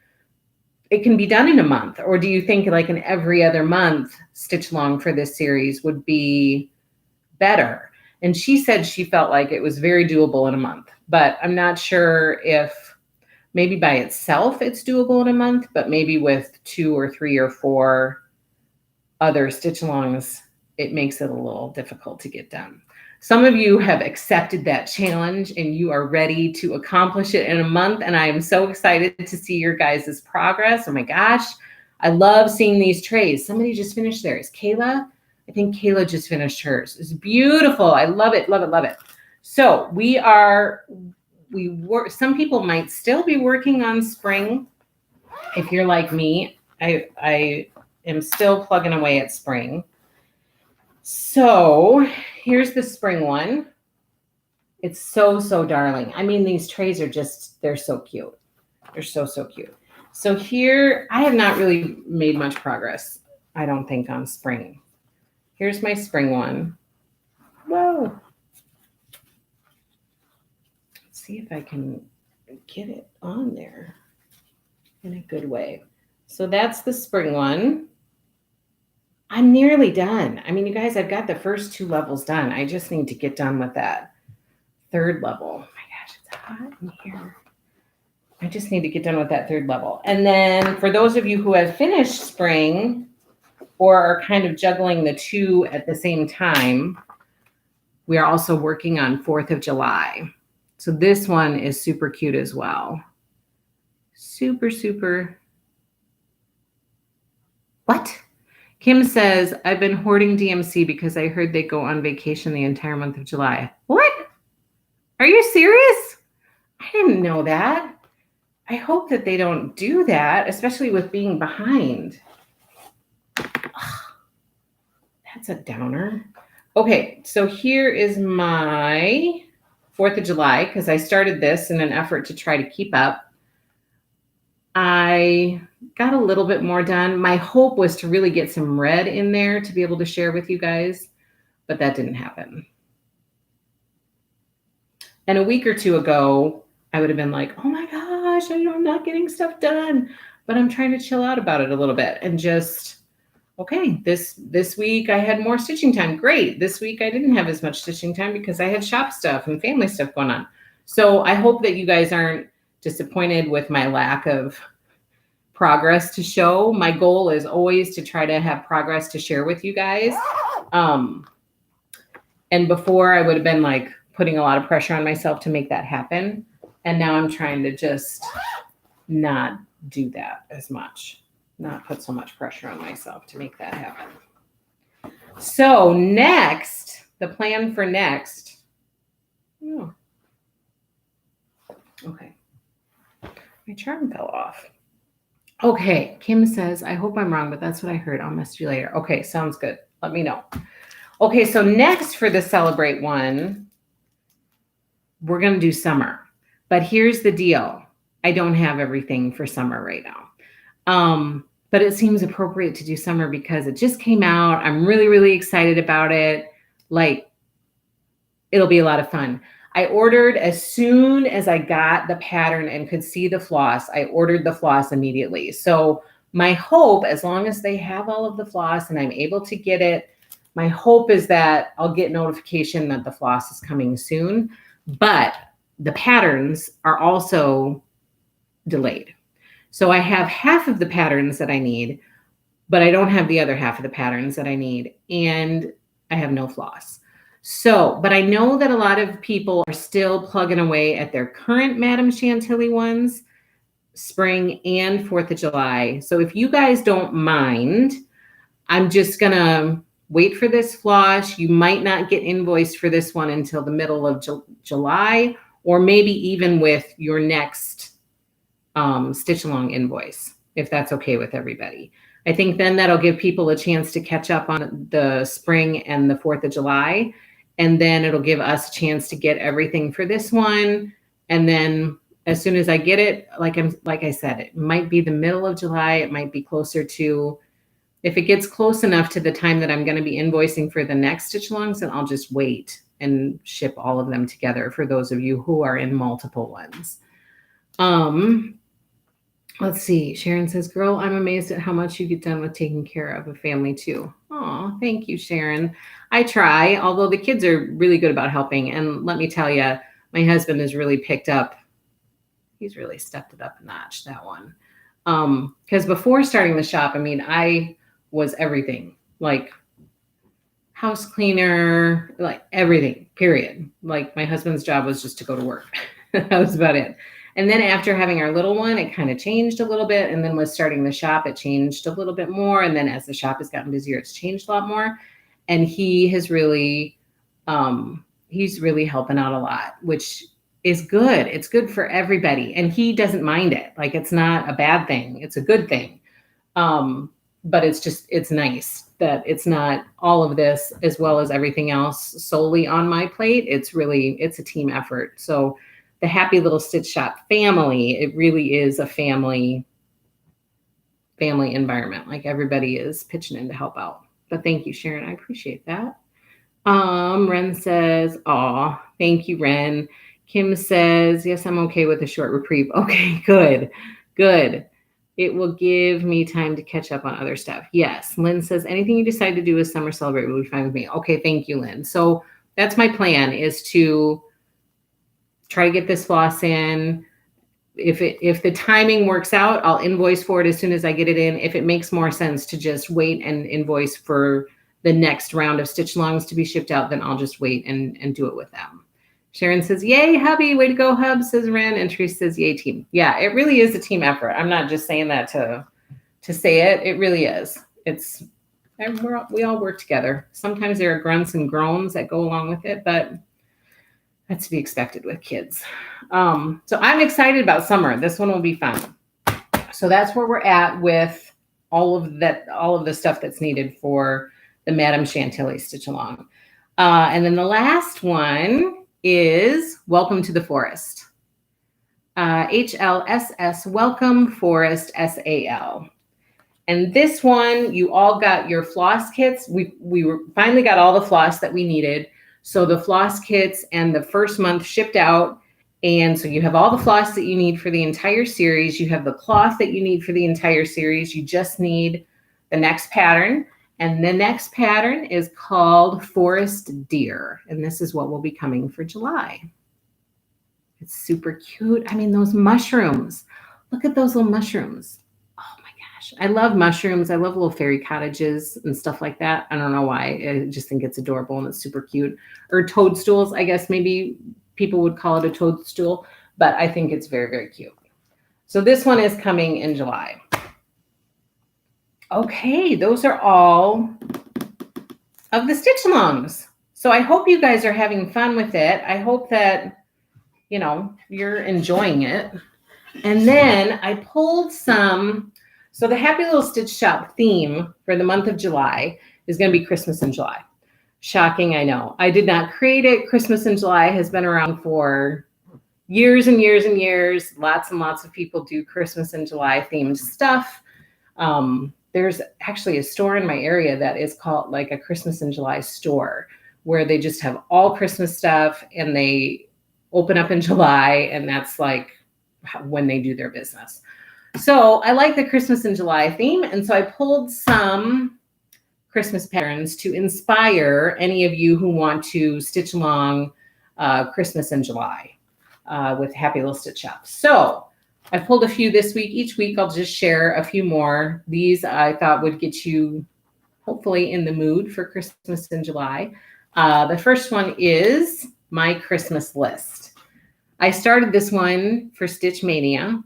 it can be done in a month? Or do you think like an every other month stitch along for this series would be better? And she said she felt like it was very doable in a month. But I'm not sure if maybe by itself it's doable in a month, but maybe with 2 or 3 or 4 other stitch alongs, it makes it a little difficult to get done. Some of you have accepted that challenge and you are ready to accomplish it in a month. And I am so excited to see your guys' progress. Oh my gosh. I love seeing these trays. Somebody just finished theirs. Kayla, I think Kayla just finished hers. It's beautiful. I love it, love it, love it. So some people might still be working on spring. If you're like me, I am still plugging away at spring. So here's the spring one. It's so, so darling. I mean, these trays are just, they're so cute. They're so, so cute. So here, I have not really made much progress, I don't think, on spring. Here's my spring one. Whoa. Let's see if I can get it on there in a good way. So that's the spring one. I'm nearly done. I mean, you guys, I've got the first 2 levels done. I just need to get done with that 3rd level. Oh my gosh, it's hot in here. I just need to get done with that 3rd level. And then for those of you who have finished spring or are kind of juggling the 2 at the same time, we are also working on 4th of July. So this one is super cute as well. Super, super. What? Kim says, I've been hoarding DMC because I heard they go on vacation the entire month of July. What? Are you serious? I didn't know that. I hope that they don't do that, especially with being behind. Ugh, that's a downer. Okay, so here is my 4th of July because I started this in an effort to try to keep up. I got a little bit more done. My hope was to really get some red in there to be able to share with you guys, but that didn't happen. And a week or 2 ago, I would have been like, oh my gosh, I'm not getting stuff done. But I'm trying to chill out about it a little bit and just okay, this week I had more stitching time. Great. This week I didn't have as much stitching time because I had shop stuff and family stuff going on. So I hope that you guys aren't disappointed with my lack of progress to show. My goal is always to try to have progress to share with you guys. And before I would have been like putting a lot of pressure on myself to make that happen. And now I'm trying to just not do that as much, not put so much pressure on myself to make that happen. So next, the plan for next. Oh. Okay. My charm fell off. Okay. Kim says, I hope I'm wrong, but that's what I heard. I'll message you later. Okay. Sounds good. Let me know. Okay. So next for the celebrate one, we're going to do summer. But here's the deal. I don't have everything for summer right now. But it seems appropriate to do summer because it just came out. I'm really, really excited about it. Like, it'll be a lot of fun. I ordered as soon as I got the pattern and could see the floss, I ordered the floss immediately. So my hope, as long as they have all of the floss and I'm able to get it, my hope is that I'll get notification that the floss is coming soon. But the patterns are also delayed. So I have half of the patterns that I need, but I don't have the other half of the patterns that I need. And I have no floss. So, but I know that a lot of people are still plugging away at their current Madame Chantilly ones, spring and 4th of July. So if you guys don't mind, I'm just going to wait for this floss. You might not get invoiced for this one until the middle of July, or maybe even with your next Stitch Along invoice, if that's okay with everybody. I think then that'll give people a chance to catch up on the spring and the 4th of July. And then it'll give us a chance to get everything for this one. And then as soon as I get it, like I said, it might be the middle of July. It might be closer to, if it gets close enough to the time that I'm going to be invoicing for the next Stitch Alongs, then I'll just wait and ship all of them together for those of you who are in multiple ones. Let's see. Sharon says, girl, I'm amazed at how much you get done with taking care of a family too. Oh, thank you, Sharon. I try, although the kids are really good about helping. And let me tell you, my husband has really picked up. He's really stepped it up a notch, that one. Because before starting the shop, I mean, I was everything, like house cleaner, like everything, period. Like my husband's job was just to go to work. That was about it. And then after having our little one, it kind of changed a little bit. And then with starting the shop, it changed a little bit more. And then as the shop has gotten busier, it's changed a lot more. And he has really, he's really helping out a lot, which is good. It's good for everybody. And he doesn't mind it. Like, it's not a bad thing. It's a good thing. But it's just, it's nice that it's not all of this as well as everything else solely on my plate. It's really, it's a team effort. So the Happy Little Stitch Shop family, it really is a family environment. Like, everybody is pitching in to help out. But thank you, Sharon. I appreciate that. Ren says, aw, thank you, Ren. Kim says, yes, I'm okay with a short reprieve. Okay, good. It will give me time to catch up on other stuff. Yes. Lynn says, anything you decide to do with Summer Celebrate will be fine with me. Okay, thank you, Lynn. So that's my plan, is to try to get this floss in. If the timing works out, I'll invoice for it as soon as I get it in. If it makes more sense to just wait and invoice for the next round of Stitch Alongs to be shipped out, then I'll just wait and do it with them. Sharon says, yay, hubby, way to go, hub, says Ren. And Teresa says, yay, team. Yeah, it really is a team effort. I'm not just saying that to say it. It really is. And we all work together. Sometimes there are grunts and groans that go along with it, but that's to be expected with kids. So I'm excited about summer. This one will be fun. So that's where we're at with all of the stuff that's needed for the Madame Chantilly Stitch Along. And then the last one is Welcome to the Forest. HLSS Welcome Forest SAL. And this one, you all got your floss kits. We finally got all the floss that we needed. So the floss kits and the first month shipped out. And so you have all the floss that you need for the entire series. You have the cloth that you need for the entire series. You just need the next pattern. And the next pattern is called Forest Deer. And this is what will be coming for July. It's super cute. I mean, those mushrooms. Look at those little mushrooms. Oh my gosh. I love mushrooms. I love little fairy cottages and stuff like that. I don't know why. I just think it's adorable and it's super cute. Or toadstools, I guess maybe people would call it a toadstool, but I think it's very, very cute. So this one is coming in July. Okay, those are all of the stitch alongs. So I hope you guys are having fun with it. I hope that, you know, you're enjoying it. And then I pulled some, so the Happy Little Stitch Shop theme for the month of July is going to be Christmas in July. Shocking, I know. I did not create it. Christmas in July has been around for years and years and years. Lots and lots of people do Christmas in July themed stuff. There's actually a store in my area that is called like a Christmas in July store where they just have all Christmas stuff and they open up in July, and that's like when they do their business. So I like the Christmas in July theme. And so I pulled some Christmas patterns to inspire any of you who want to stitch along Christmas in July with Happy Little Stitch Shop. So I pulled a few this week. Each week I'll just share a few more. These I thought would get you hopefully in the mood for Christmas in July. The first one is my Christmas list. I started this one for Stitch Mania,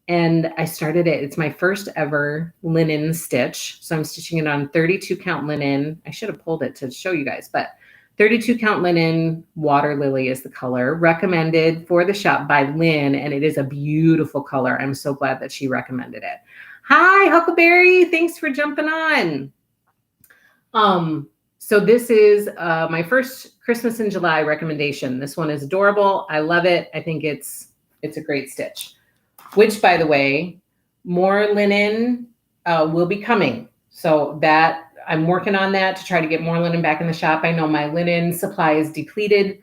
and I started it. It's my first ever linen stitch. So I'm stitching it on 32 count linen. I should have pulled it to show you guys, but 32 count linen, water lily is the color, recommended for the shop by Lynn, and it is a beautiful color. I'm so glad that she recommended it. Hi, Huckleberry. Thanks for jumping on. So this is my first Christmas in July recommendation. This one is adorable. I love it. I think it's a great stitch, which, by the way, more linen will be coming. So that I'm working on that to try to get more linen back in the shop. I know my linen supply is depleted.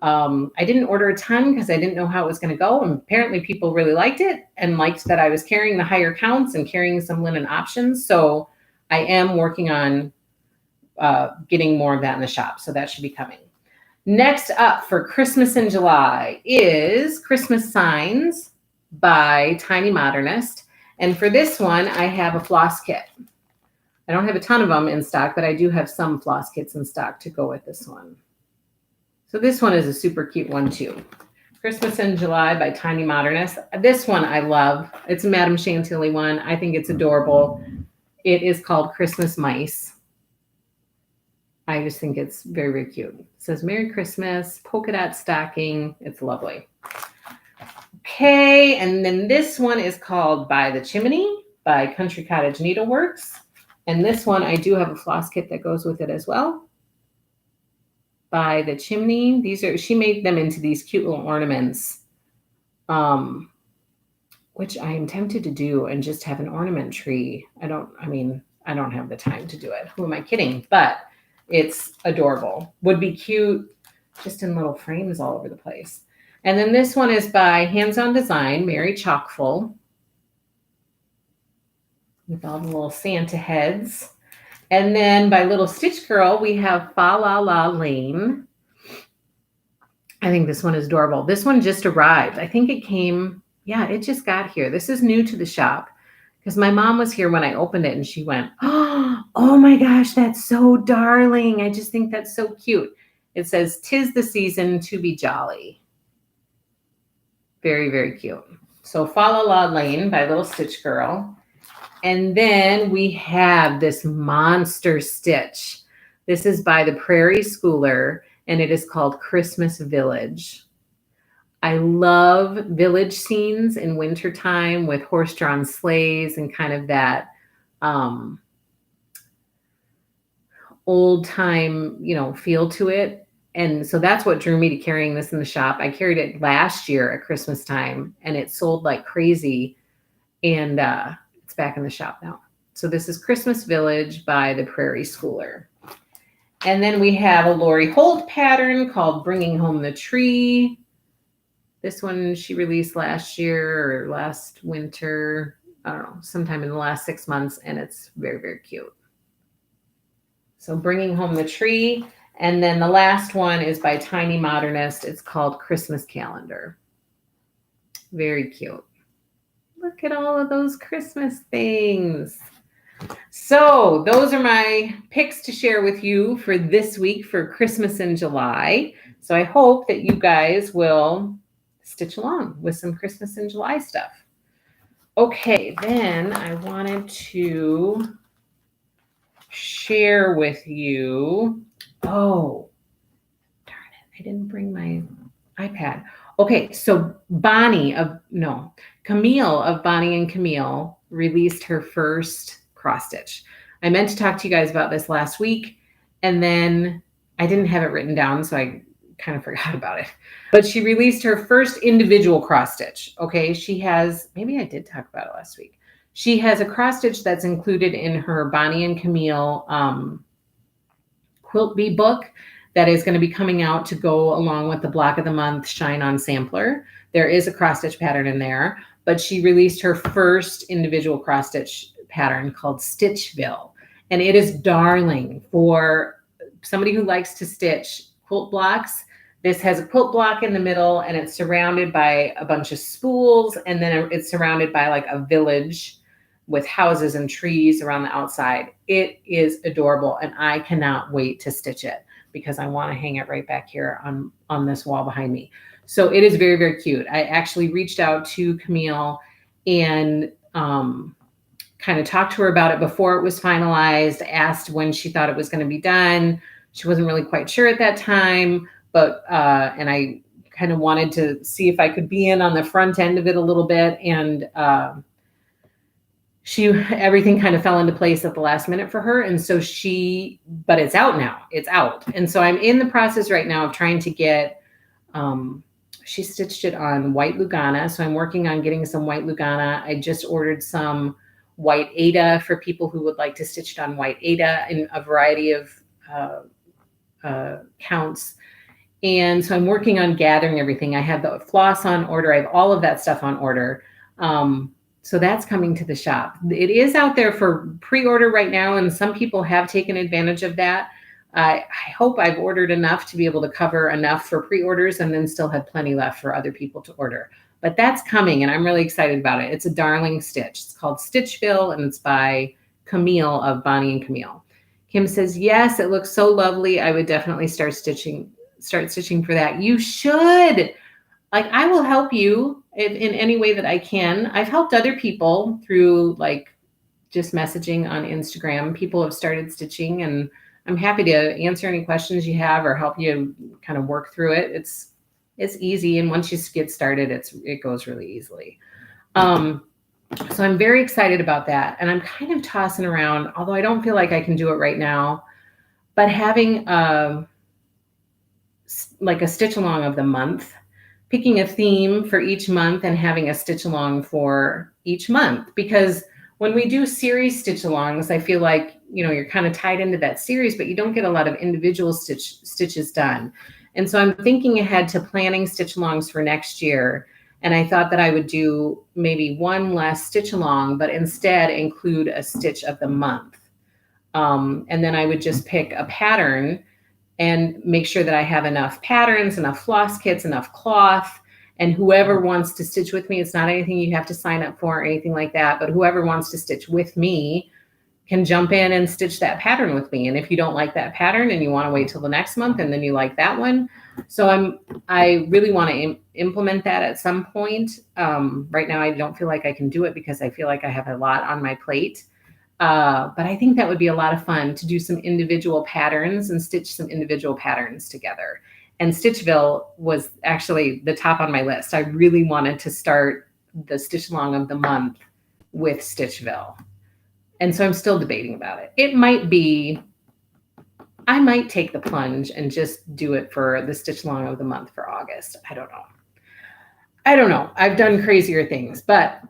I didn't order a ton because I didn't know how it was going to go. And apparently people really liked it and liked that I was carrying the higher counts and carrying some linen options. So I am working on getting more of that in the shop. So that should be coming. Next up for Christmas in July is Christmas Signs by Tiny Modernist. And for this one, I have a floss kit. I don't have a ton of them in stock, but I do have some floss kits in stock to go with this one. So this one is a super cute one too. Christmas in July by Tiny Modernist. This one I love. It's a Madame Chantilly one. I think it's adorable. It is called Christmas Mice. I just think it's very, very cute. It says Merry Christmas, polka dot stocking. It's lovely. Okay, and then this one is called By the Chimney by Country Cottage Needleworks. And this one, I do have a floss kit that goes with it as well. By the Chimney. These are, she made them into these cute little ornaments, which I am tempted to do and just have an ornament tree. I don't have the time to do it. Who am I kidding? But it's adorable. Would be cute just in little frames all over the place. And then this one is by Hands On Design, Mary Chalkful, with all the little Santa heads. And then by Little Stitch Girl, we have Fa La La Lane. I think this one is adorable. This one just arrived. I think it came, yeah, it just got here. This is new to the shop because my mom was here when I opened it and she went, oh my gosh, that's so darling. I just think that's so cute. It says, 'Tis the season to be jolly. Very, very cute. So Fa La La Lane by Little Stitch Girl. And then we have this monster stitch. This is by the Prairie Schooler, and it is called Christmas Village. I love village scenes in wintertime with horse-drawn sleighs and kind of that old-time, feel to it. And so that's what drew me to carrying this in the shop. I carried it last year at Christmas time, and it sold like crazy. And it's back in the shop now. So this is Christmas Village by the Prairie Schooler. And then we have a Lori Holt pattern called Bringing Home the Tree. This one she released last year or last winter. I don't know, sometime in the last 6 months, and it's very, very cute. So bringing home the tree. And then the last one is by Tiny Modernist. It's called Christmas Calendar. Very cute. Look at all of those Christmas things. So those are my picks to share with you for this week for Christmas in July. So I hope that you guys will stitch along with some Christmas in July stuff. Okay, then I wanted to share with you. Oh, darn it. I didn't bring my iPad. Okay, so Camille of Bonnie and Camille released her first cross stitch. I meant to talk to you guys about this last week, and then I didn't have it written down, so I kind of forgot about it. But she released her first individual cross stitch. Okay, she has, maybe I did talk about it last week. She has a cross stitch that's included in her Bonnie and Camille quilt bee book that is going to be coming out to go along with the Block of the Month Shine On Sampler. There is a cross stitch pattern in there, but she released her first individual cross stitch pattern called Stitchville. And it is darling for somebody who likes to stitch quilt blocks. This has a quilt block in the middle, and it's surrounded by a bunch of spools, and then it's surrounded by like a village with houses and trees around the outside. It is adorable, and I cannot wait to stitch it because I want to hang it right back here on this wall behind me. So it is very, very cute. I actually reached out to Camille and kind of talked to her about it before it was finalized, asked when she thought it was going to be done. She wasn't really quite sure at that time, but and I kind of wanted to see if I could be in on the front end of it a little bit, and everything kind of fell into place at the last minute for her. And so but it's out now. It's out. And so I'm in the process right now of trying to get, she stitched it on white Lugana. So I'm working on getting some white Lugana. I just ordered some white Aida for people who would like to stitch it on white Aida in a variety of counts. And so I'm working on gathering everything. I have the floss on order. I have all of that stuff on order. So that's coming to the shop. It is out there for pre-order right now, and some people have taken advantage of that. I hope I've ordered enough to be able to cover enough for pre-orders and then still have plenty left for other people to order. But that's coming, and I'm really excited about it. It's a darling stitch. It's called Stitchville, and it's by Camille of Bonnie and Camille. Kim says, yes, it looks so lovely. I would definitely start stitching for that. You should. Like, I will help you in any way that I can. I've helped other people through like just messaging on Instagram. People have started stitching, and I'm happy to answer any questions you have or help you kind of work through it. It's easy, and once you get started, it goes really easily. So I'm very excited about that, and I'm kind of tossing around, although I don't feel like I can do it right now, but having like a stitch along of the month, picking a theme for each month and having a stitch along for each month. Because when we do series stitch alongs, I feel like, you're kind of tied into that series, but you don't get a lot of individual stitches done. And so I'm thinking ahead to planning stitch alongs for next year. And I thought that I would do maybe one less stitch along, but instead include a stitch of the month. And then I would just pick a pattern and make sure that I have enough patterns, enough floss kits, enough cloth, and whoever wants to stitch with me, it's not anything you have to sign up for or anything like that, but whoever wants to stitch with me can jump in and stitch that pattern with me. And if you don't like that pattern and you want to wait till the next month and then you like that one. So I really want to implement that at some point. Right now, I don't feel like I can do it because I feel like I have a lot on my plate. But I think that would be a lot of fun to do some individual patterns and stitch some individual patterns together. And Stitchville was actually the top on my list. I really wanted to start the stitch along of the month with Stitchville. And so I'm still debating about it. I might take the plunge and just do it for the stitch along of the month for August. I don't know. I've done crazier things, but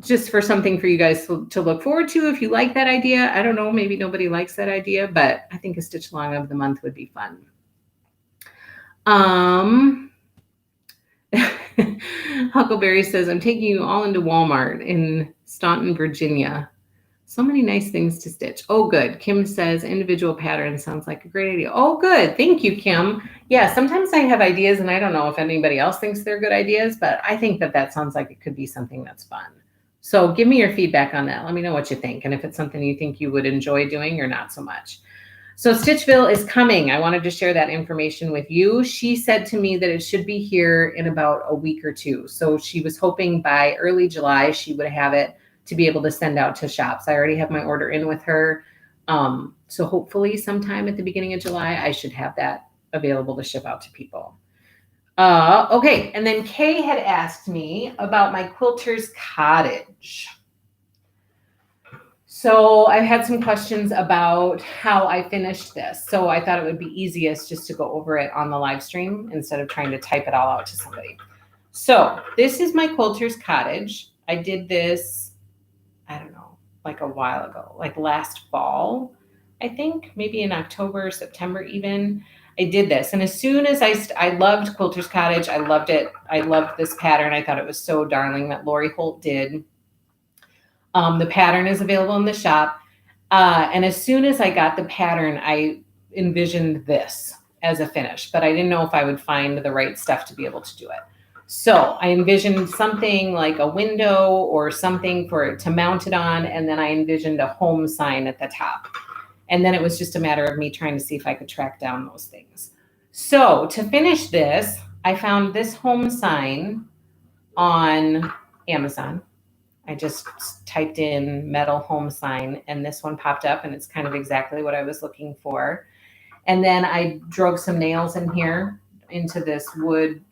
just for something for you guys to look forward to if you like that idea. I don't know, maybe nobody likes that idea, but I think a stitch along of the month would be fun. Huckleberry says, I'm taking you all into Walmart in Staunton, Virginia. So many nice things to stitch. Oh, good. Kim says individual pattern sounds like a great idea. Oh, good. Thank you, Kim. Yeah, sometimes I have ideas and I don't know if anybody else thinks they're good ideas, but I think that that sounds like it could be something that's fun. So give me your feedback on that. Let me know what you think and if it's something you think you would enjoy doing or not so much. So Stitchville is coming. I wanted to share that information with you. She said to me that it should be here in about a week or two. So she was hoping by early July she would have it to be able to send out to shops. I already have my order in with her. So hopefully sometime at the beginning of July, I should have that available to ship out to people. Okay, and then Kay had asked me about my Quilter's Cottage. So I've had some questions about how I finished this. So I thought it would be easiest just to go over it on the live stream instead of trying to type it all out to somebody. So this is my Quilter's Cottage. I did this, I don't know, like a while ago, like last fall, I think, maybe in October, September even. I did this. And as soon as I loved Quilter's Cottage, I loved it. I loved this pattern. I thought it was so darling that Lori Holt did. The pattern is available in the shop. And as soon as I got the pattern, I envisioned this as a finish, but I didn't know if I would find the right stuff to be able to do it. So I envisioned something like a window or something for it to mount it on. And then I envisioned a home sign at the top. And then it was just a matter of me trying to see if I could track down those things. So to finish this, I found this home sign on Amazon. I just typed in metal home sign and this one popped up and it's kind of exactly what I was looking for. And then I drove some nails in here into this wood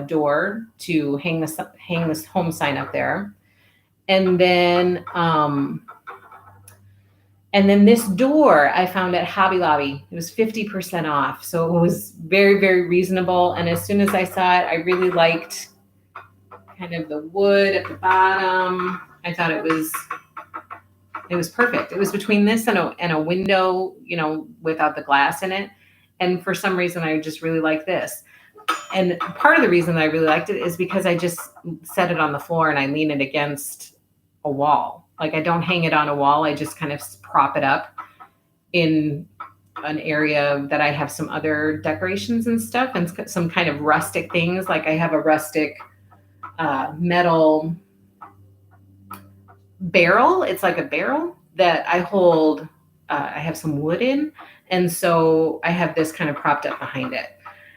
door to hang this home sign up there. And then this door I found at Hobby Lobby. It was 50% off. So it was very, very reasonable. And as soon as I saw it, I really liked kind of the wood at the bottom. I thought it was perfect. It was between this and a window, you know, without the glass in it. And for some reason, I just really like this. And part of the reason I really liked it is because I just set it on the floor and I lean it against a wall. Like I don't hang it on a wall. I just kind of prop it up in an area that I have some other decorations and stuff and some kind of rustic things. Like I have a rustic metal barrel. It's like a barrel that I hold. I have some wood in. And so I have this kind of propped up behind it.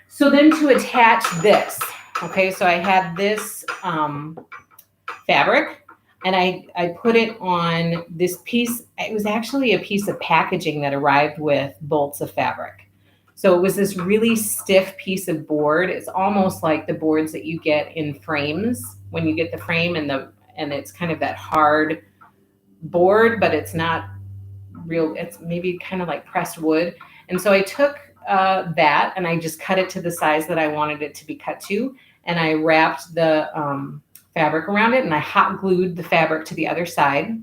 So then to attach this, okay, so I had this fabric and I put it on this piece. It was actually a piece of packaging that arrived with bolts of fabric. So it was this really stiff piece of board. It's almost like the boards that you get in frames when you get the frame and it's kind of that hard board, but it's not real. It's maybe kind of like pressed wood. And so I took that and I just cut it to the size that I wanted it to be cut to. And I wrapped the fabric around it and I hot glued the fabric to the other side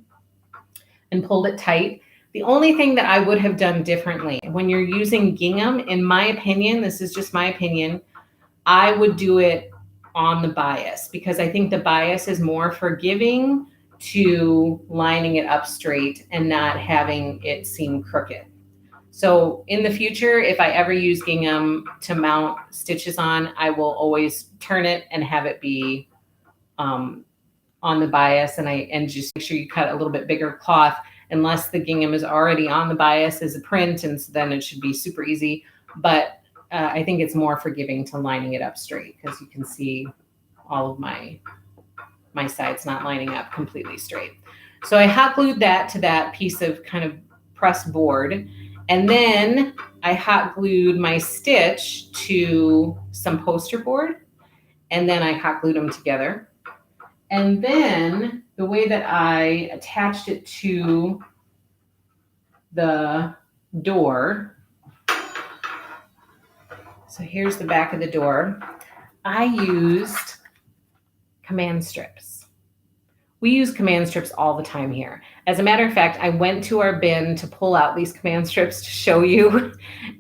and pulled it tight. The only thing that I would have done differently when you're using gingham, in my opinion, this is just my opinion, I would do it on the bias because I think the bias is more forgiving to lining it up straight and not having it seem crooked. So in the future, if I ever use gingham to mount stitches on, I will always turn it and have it be on the bias and just make sure you cut a little bit bigger cloth unless the gingham is already on the bias as a print, and so then it should be super easy. But I think it's more forgiving to lining it up straight because you can see all of my sides not lining up completely straight. So I hot glued that to that piece of kind of pressed board. And then I hot glued my stitch to some poster board. And then I hot glued them together. And then the way that I attached it to the door. So here's the back of the door. I used command strips. We use command strips all the time here. As a matter of fact, I went to our bin to pull out these command strips to show you.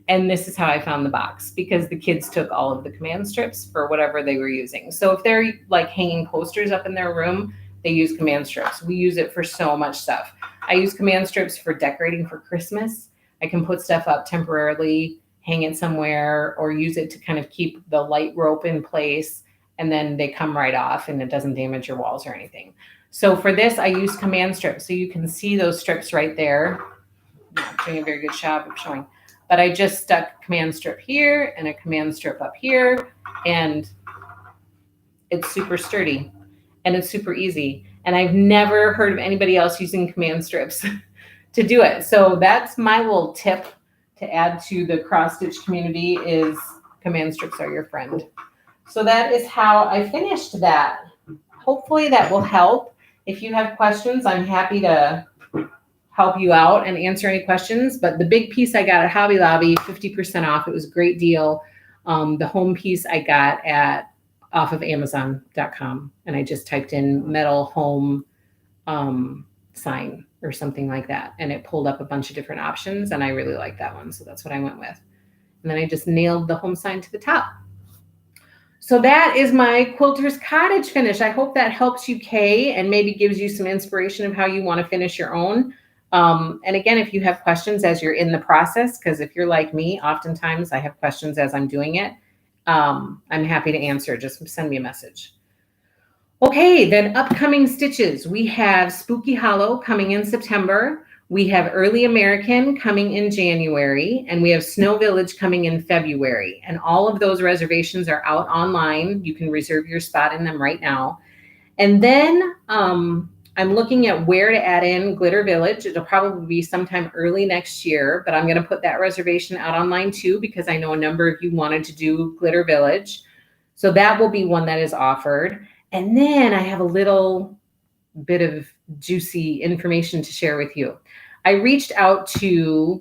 And this is how I found the box because the kids took all of the command strips for whatever they were using. So if they're like hanging posters up in their room, they use command strips. We use it for so much stuff. I use command strips for decorating for Christmas. I can put stuff up temporarily, hang it somewhere, or use it to kind of keep the light rope in place, and then they come right off and it doesn't damage your walls or anything. So for this, I use command strips. So you can see those strips right there. I'm not doing a very good job of showing, but I just stuck command strip here and a command strip up here, and it's super sturdy and it's super easy. And I've never heard of anybody else using command strips to do it. So that's my little tip to add to the cross stitch community is command strips are your friend. So that is how I finished that. Hopefully that will help. If you have questions, I'm happy to help you out and answer any questions. But the big piece I got at Hobby Lobby, 50% off. It was a great deal. The home piece I got off of Amazon.com, and I just typed in metal home sign or something like that, and it pulled up a bunch of different options, and I really like that one, so that's what I went with. And then I just nailed the home sign to the top. So that is my Quilter's Cottage finish. I hope that helps you, Kay, and maybe gives you some inspiration of how you want to finish your own. And again, if you have questions as you're in the process, because if you're like me, oftentimes I have questions as I'm doing it, I'm happy to answer. Just send me a message. Okay, then upcoming stitches. We have Spooky Hollow coming in September. We have Early American coming in January, and we have Snow Village coming in February. And all of those reservations are out online. You can reserve your spot in them right now. And then I'm looking at where to add in Glitter Village. It'll probably be sometime early next year, but I'm going to put that reservation out online too, because I know a number of you wanted to do Glitter Village. So that will be one that is offered. And then I have a little bit of juicy information to share with you. I reached out to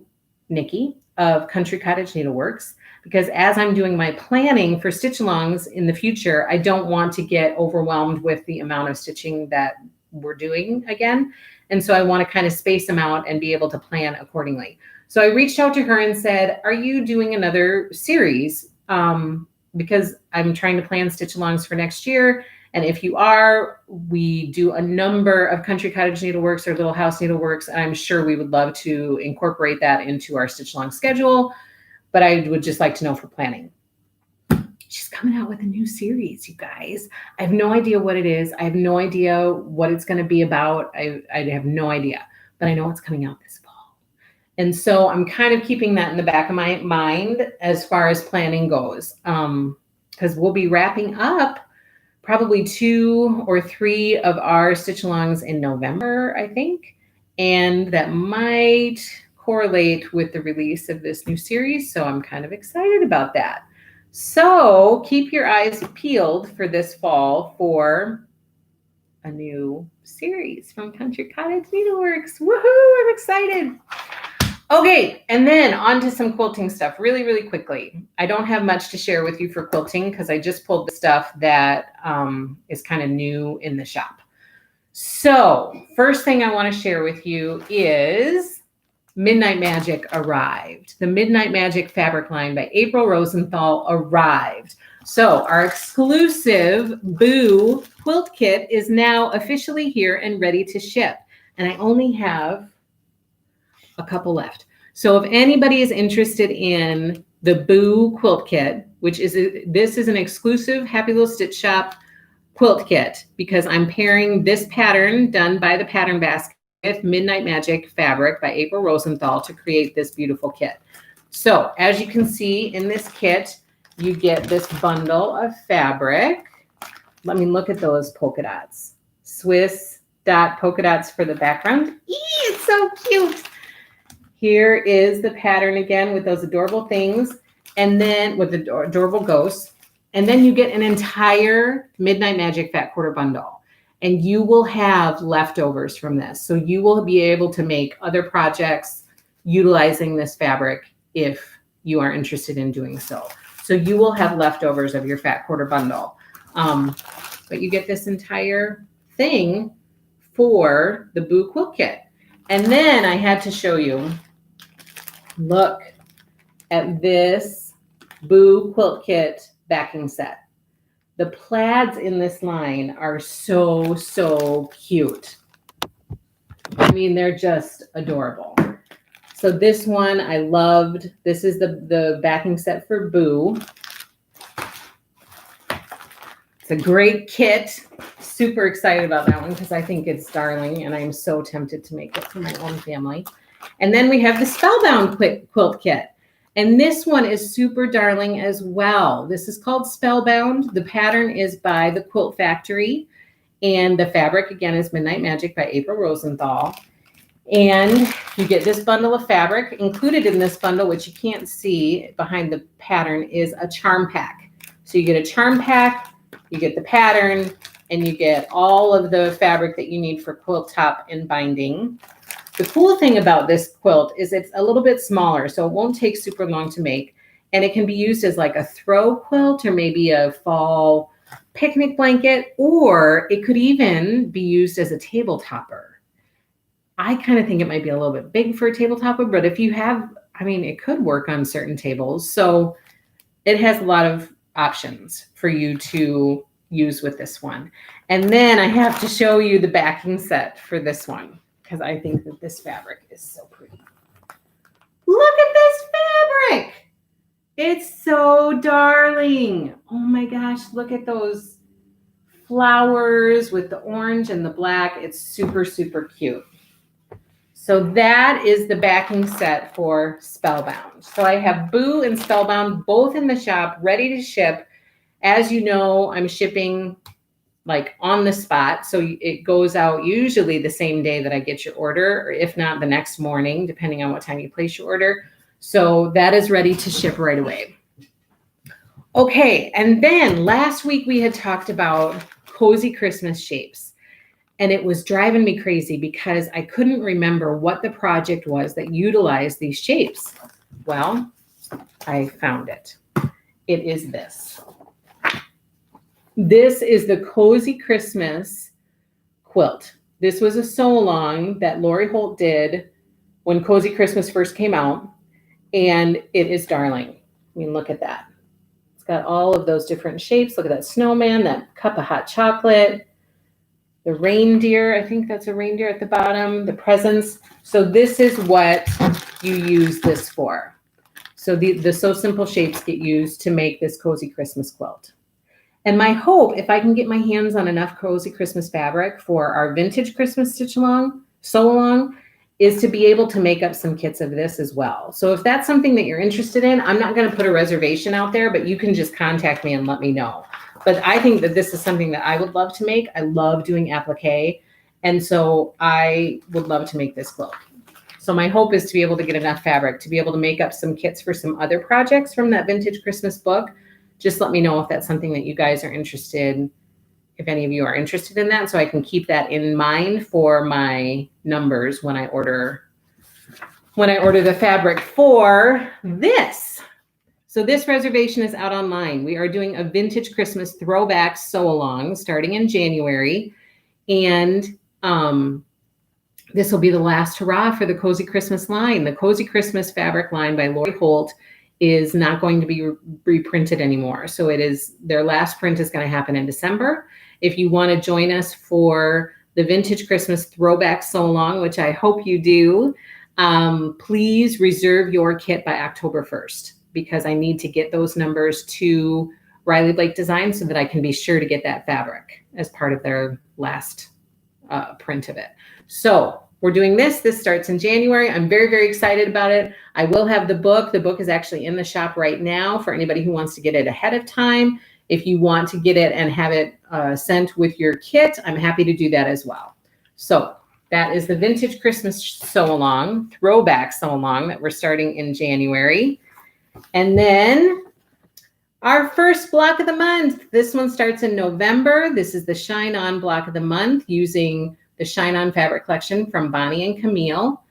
Nikki of Country Cottage Needleworks, because as I'm doing my planning for stitch alongs in the future, I don't want to get overwhelmed with the amount of stitching that we're doing again. And so I want to kind of space them out and be able to plan accordingly. So I reached out to her and said, are you doing another series? Because I'm trying to plan stitch alongs for next year. And if you are, we do a number of Country Cottage Needleworks or Little House Needleworks, and I'm sure we would love to incorporate that into our stitch along schedule. But I would just like to know for planning. She's coming out with a new series, you guys. I have no idea what it is. I have no idea what it's going to be about. I have no idea, but I know it's coming out this fall. And so I'm kind of keeping that in the back of my mind as far as planning goes, because we'll be wrapping up probably 2 or 3 of our stitch alongs in November, I think. And that might correlate with the release of this new series. So I'm kind of excited about that. So keep your eyes peeled for this fall for a new series from Country Cottage Needleworks. Woohoo! I'm excited. Okay, and then on to some quilting stuff really, really quickly. I don't have much to share with you for quilting because I just pulled the stuff that is kind of new in the shop. So first thing I want to share with you is Midnight Magic arrived. The Midnight Magic fabric line by April Rosenthal arrived. So our exclusive Boo quilt kit is now officially here and ready to ship. And I only have a couple left. So if anybody is interested in the Boo quilt kit, which is this is an exclusive Happy Little Stitch Shop quilt kit, because I'm pairing this pattern done by the Pattern Basket with Midnight Magic fabric by April Rosenthal to create this beautiful kit. So as you can see in this kit, you get this bundle of fabric. Let me look at those polka dots. Swiss dot polka dots for the background. Eee, it's so cute. Here is the pattern again with those adorable things, and then with the adorable ghosts. And then you get an entire Midnight Magic fat quarter bundle. And you will have leftovers from this. So you will be able to make other projects utilizing this fabric if you are interested in doing so. So you will have leftovers of your fat quarter bundle. But you get this entire thing for the Boo quilt kit. And then I had to show you, look at this Boo quilt kit backing set. The plaids in this line are so, so cute. I mean, they're just adorable. So this one I loved. This is the backing set for Boo. It's a great kit. Super excited about that one because I think it's darling and I'm so tempted to make it for my own family. And then we have the Spellbound quilt kit. And this one is super darling as well. This is called Spellbound. The pattern is by the Quilt Factory. And the fabric, again, is Midnight Magic by April Rosenthal. And you get this bundle of fabric. Included in this bundle, which you can't see behind the pattern, is a charm pack. So you get a charm pack, you get the pattern, and you get all of the fabric that you need for quilt top and binding. The cool thing about this quilt is it's a little bit smaller, so it won't take super long to make. And it can be used as like a throw quilt or maybe a fall picnic blanket, or it could even be used as a table topper. I kind of think it might be a little bit big for a table topper, but if you have, I mean, it could work on certain tables. So it has a lot of options for you to use with this one. And then I have to show you the backing set for this one because I think that this fabric is so pretty. Look at this fabric. It's so darling. Oh my gosh, look at those flowers with the orange and the black. It's super, super cute. So that is the backing set for Spellbound. So I have Boo and Spellbound both in the shop, ready to ship. As you know, I'm shipping like on the spot. So it goes out usually the same day that I get your order, or if not the next morning, depending on what time you place your order. So that is ready to ship right away. Okay, and then last week we had talked about cozy Christmas shapes. And it was driving me crazy because I couldn't remember what the project was that utilized these shapes. Well, I found it. It is this. This is the Cozy Christmas quilt. This was a sew along that Lori Holt did when Cozy Christmas first came out. And it is darling. I mean, look at that. It's got all of those different shapes. Look at that snowman, that cup of hot chocolate. The reindeer, I think that's a reindeer at the bottom, the presents. So this is what you use this for. So the So Simple shapes get used to make this Cozy Christmas quilt. And my hope, if I can get my hands on enough Cozy Christmas fabric for our vintage Christmas stitch along, sew along, is to be able to make up some kits of this as well. So if that's something that you're interested in, I'm not going to put a reservation out there, but you can just contact me and let me know. But I think that this is something that I would love to make. I love doing applique. And so I would love to make this quilt. So my hope is to be able to get enough fabric to be able to make up some kits for some other projects from that vintage Christmas book. Just let me know if that's something that you guys are interested in, if any of you are interested in that, so I can keep that in mind for my numbers when I order the fabric for this. So this reservation is out online. We are doing a vintage Christmas throwback sew along starting in January. And this will be the last hurrah for the Cozy Christmas line. The Cozy Christmas fabric line by Lori Holt is not going to be reprinted anymore. So it is, their last print is going to happen in December. If you want to join us for the vintage Christmas throwback sew along, which I hope you do, please reserve your kit by October 1st. Because I need to get those numbers to Riley Blake Design so that I can be sure to get that fabric as part of their last print of it. So we're doing this. This starts in January. I'm very, very excited about it. I will have the book. The book is actually in the shop right now for anybody who wants to get it ahead of time. If you want to get it and have it sent with your kit, I'm happy to do that as well. So that is the vintage Christmas sew along, throwback sew along that we're starting in January. And then our first block of the month, this one starts in November. This is the Shine On block of the month using the Shine On fabric collection from Bonnie and Camille.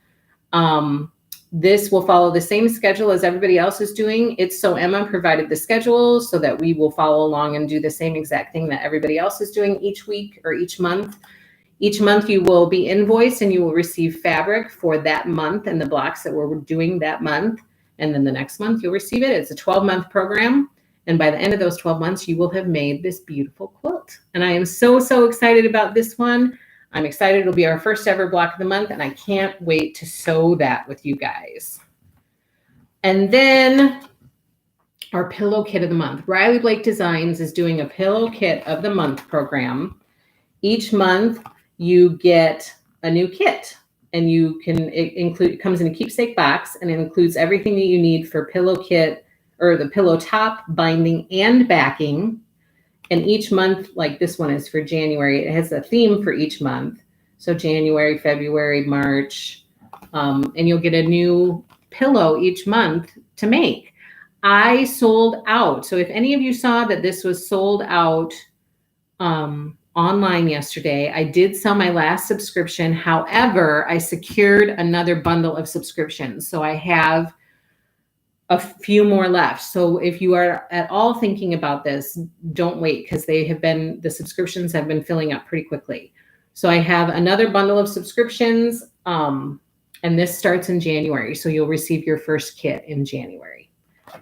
This will follow the same schedule as everybody else is doing. It's So Emma provided the schedule so that we will follow along and do the same exact thing that everybody else is doing each week or each month. Each month you will be invoiced and you will receive fabric for that month and the blocks that we're doing that month. And then the next month you'll receive it. It's a 12-month program. And by the end of those 12 months, you will have made this beautiful quilt. And I am so, so excited about this one. I'm excited. It'll be our first ever block of the month, and I can't wait to sew that with you guys. And then our pillow kit of the month. Riley Blake Designs is doing a pillow kit of the month program. Each month you get a new kit, and it comes in a keepsake box, and it includes everything that you need for pillow kit, or the pillow top, binding, and backing. And each month, like this one is for January, it has a theme for each month. So January, February, March, and you'll get a new pillow each month to make. I sold out. So if any of you saw that this was sold out online yesterday, I did sell my last subscription. However, I secured another bundle of subscriptions. So I have a few more left. So if you are at all thinking about this, don't wait, because the subscriptions have been filling up pretty quickly. So I have another bundle of subscriptions, and this starts in January. So you'll receive your first kit in January.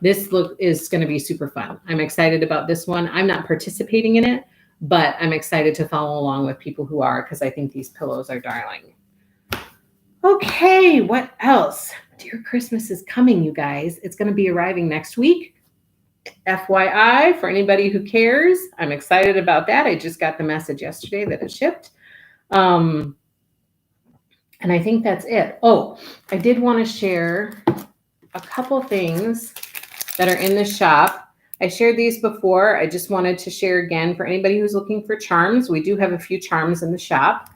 This look is going to be super fun. I'm excited about this one. I'm not participating in it, but I'm excited to follow along with people who are, because I think these pillows are darling. Okay, what else? Dear Christmas is coming, you guys. It's going to be arriving next week. FYI, for anybody who cares, I'm excited about that. I just got the message yesterday that it shipped. And I think that's it. Oh, I did want to share a couple things that are in the shop. I shared these before. I just wanted to share again for anybody who's looking for charms. We do have a few charms in the shop.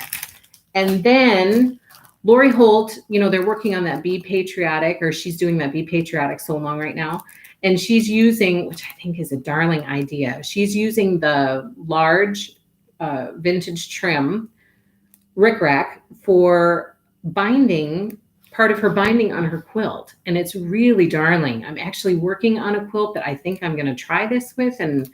And then Lori Holt, they're working on that Be Patriotic, or she's doing that Be Patriotic Sew Along right now. And she's using, which I think is a darling idea, she's using the large vintage trim rickrack for binding, part of her binding on her quilt. And it's really darling. I'm actually working on a quilt that I think I'm going to try this with, and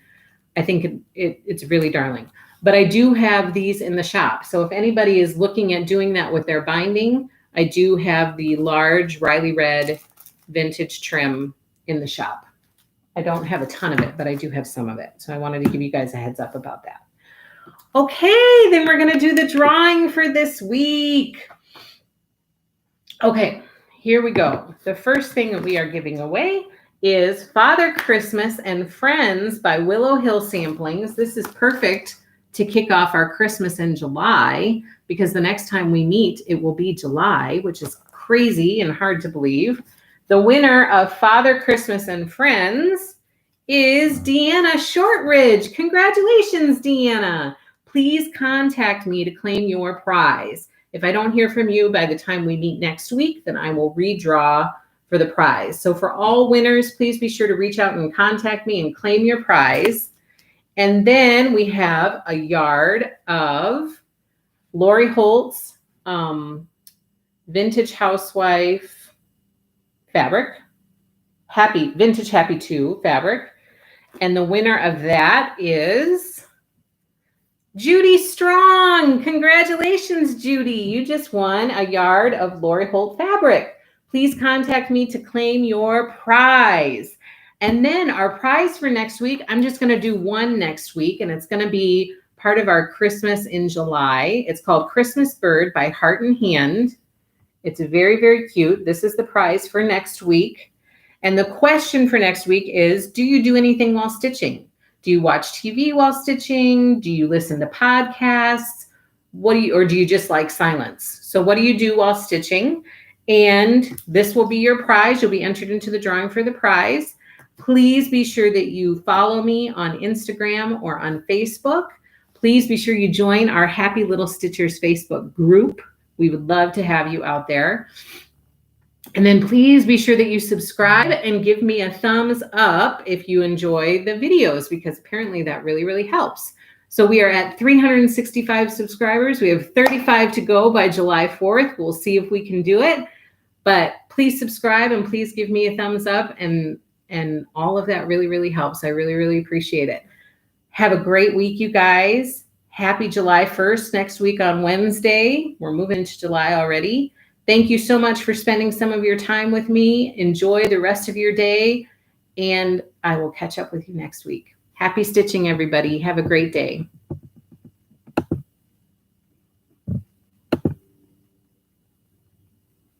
I think it's really darling. But I do have these in the shop. So if anybody is looking at doing that with their binding, I do have the large Riley Red vintage trim in the shop. I don't have a ton of it, but I do have some of it. So I wanted to give you guys a heads up about that. Okay, then we're going to do the drawing for this week. Okay, here we go. The first thing that we are giving away is Father Christmas and Friends by Willow Hill Samplings. This is perfect to kick off our Christmas in July, because the next time we meet, it will be July, which is crazy and hard to believe. The winner of Father Christmas and Friends is Deanna Shortridge. Congratulations, Deanna. Please contact me to claim your prize. If I don't hear from you by the time we meet next week, then I will redraw for the prize. So for all winners, please be sure to reach out and contact me and claim your prize. And then we have a yard of Lori Holt's Vintage Housewife fabric, Vintage Happy 2 fabric. And the winner of that is Judy Strong. Congratulations, Judy. You just won a yard of Lori Holt fabric. Please contact me to claim your prize. And then our prize for next week, I'm just going to do one next week, and it's going to be part of our Christmas in July. It's called Christmas Bird by Heart and Hand. It's very, very cute. This is the prize for next week. And the question for next week is, do you do anything while stitching? Do you watch TV while stitching? Do you listen to podcasts? Or do you just like silence? So what do you do while stitching? And this will be your prize. You'll be entered into the drawing for the prize. Please be sure that you follow me on Instagram or on Facebook. Please be sure you join our Happy Little Stitchers Facebook group. We would love to have you out there. And then please be sure that you subscribe and give me a thumbs up if you enjoy the videos, because apparently that really, really helps. So we are at 365 subscribers. We have 35 to go by July 4th. We'll see if we can do it. But please subscribe and please give me a thumbs up, and all of that really, really helps. I really, really appreciate it. Have a great week, you guys. Happy July 1st next week on Wednesday. We're moving into July already. Thank you so much for spending some of your time with me. Enjoy the rest of your day. and I will catch up with you next week. Happy stitching, everybody. Have a great day.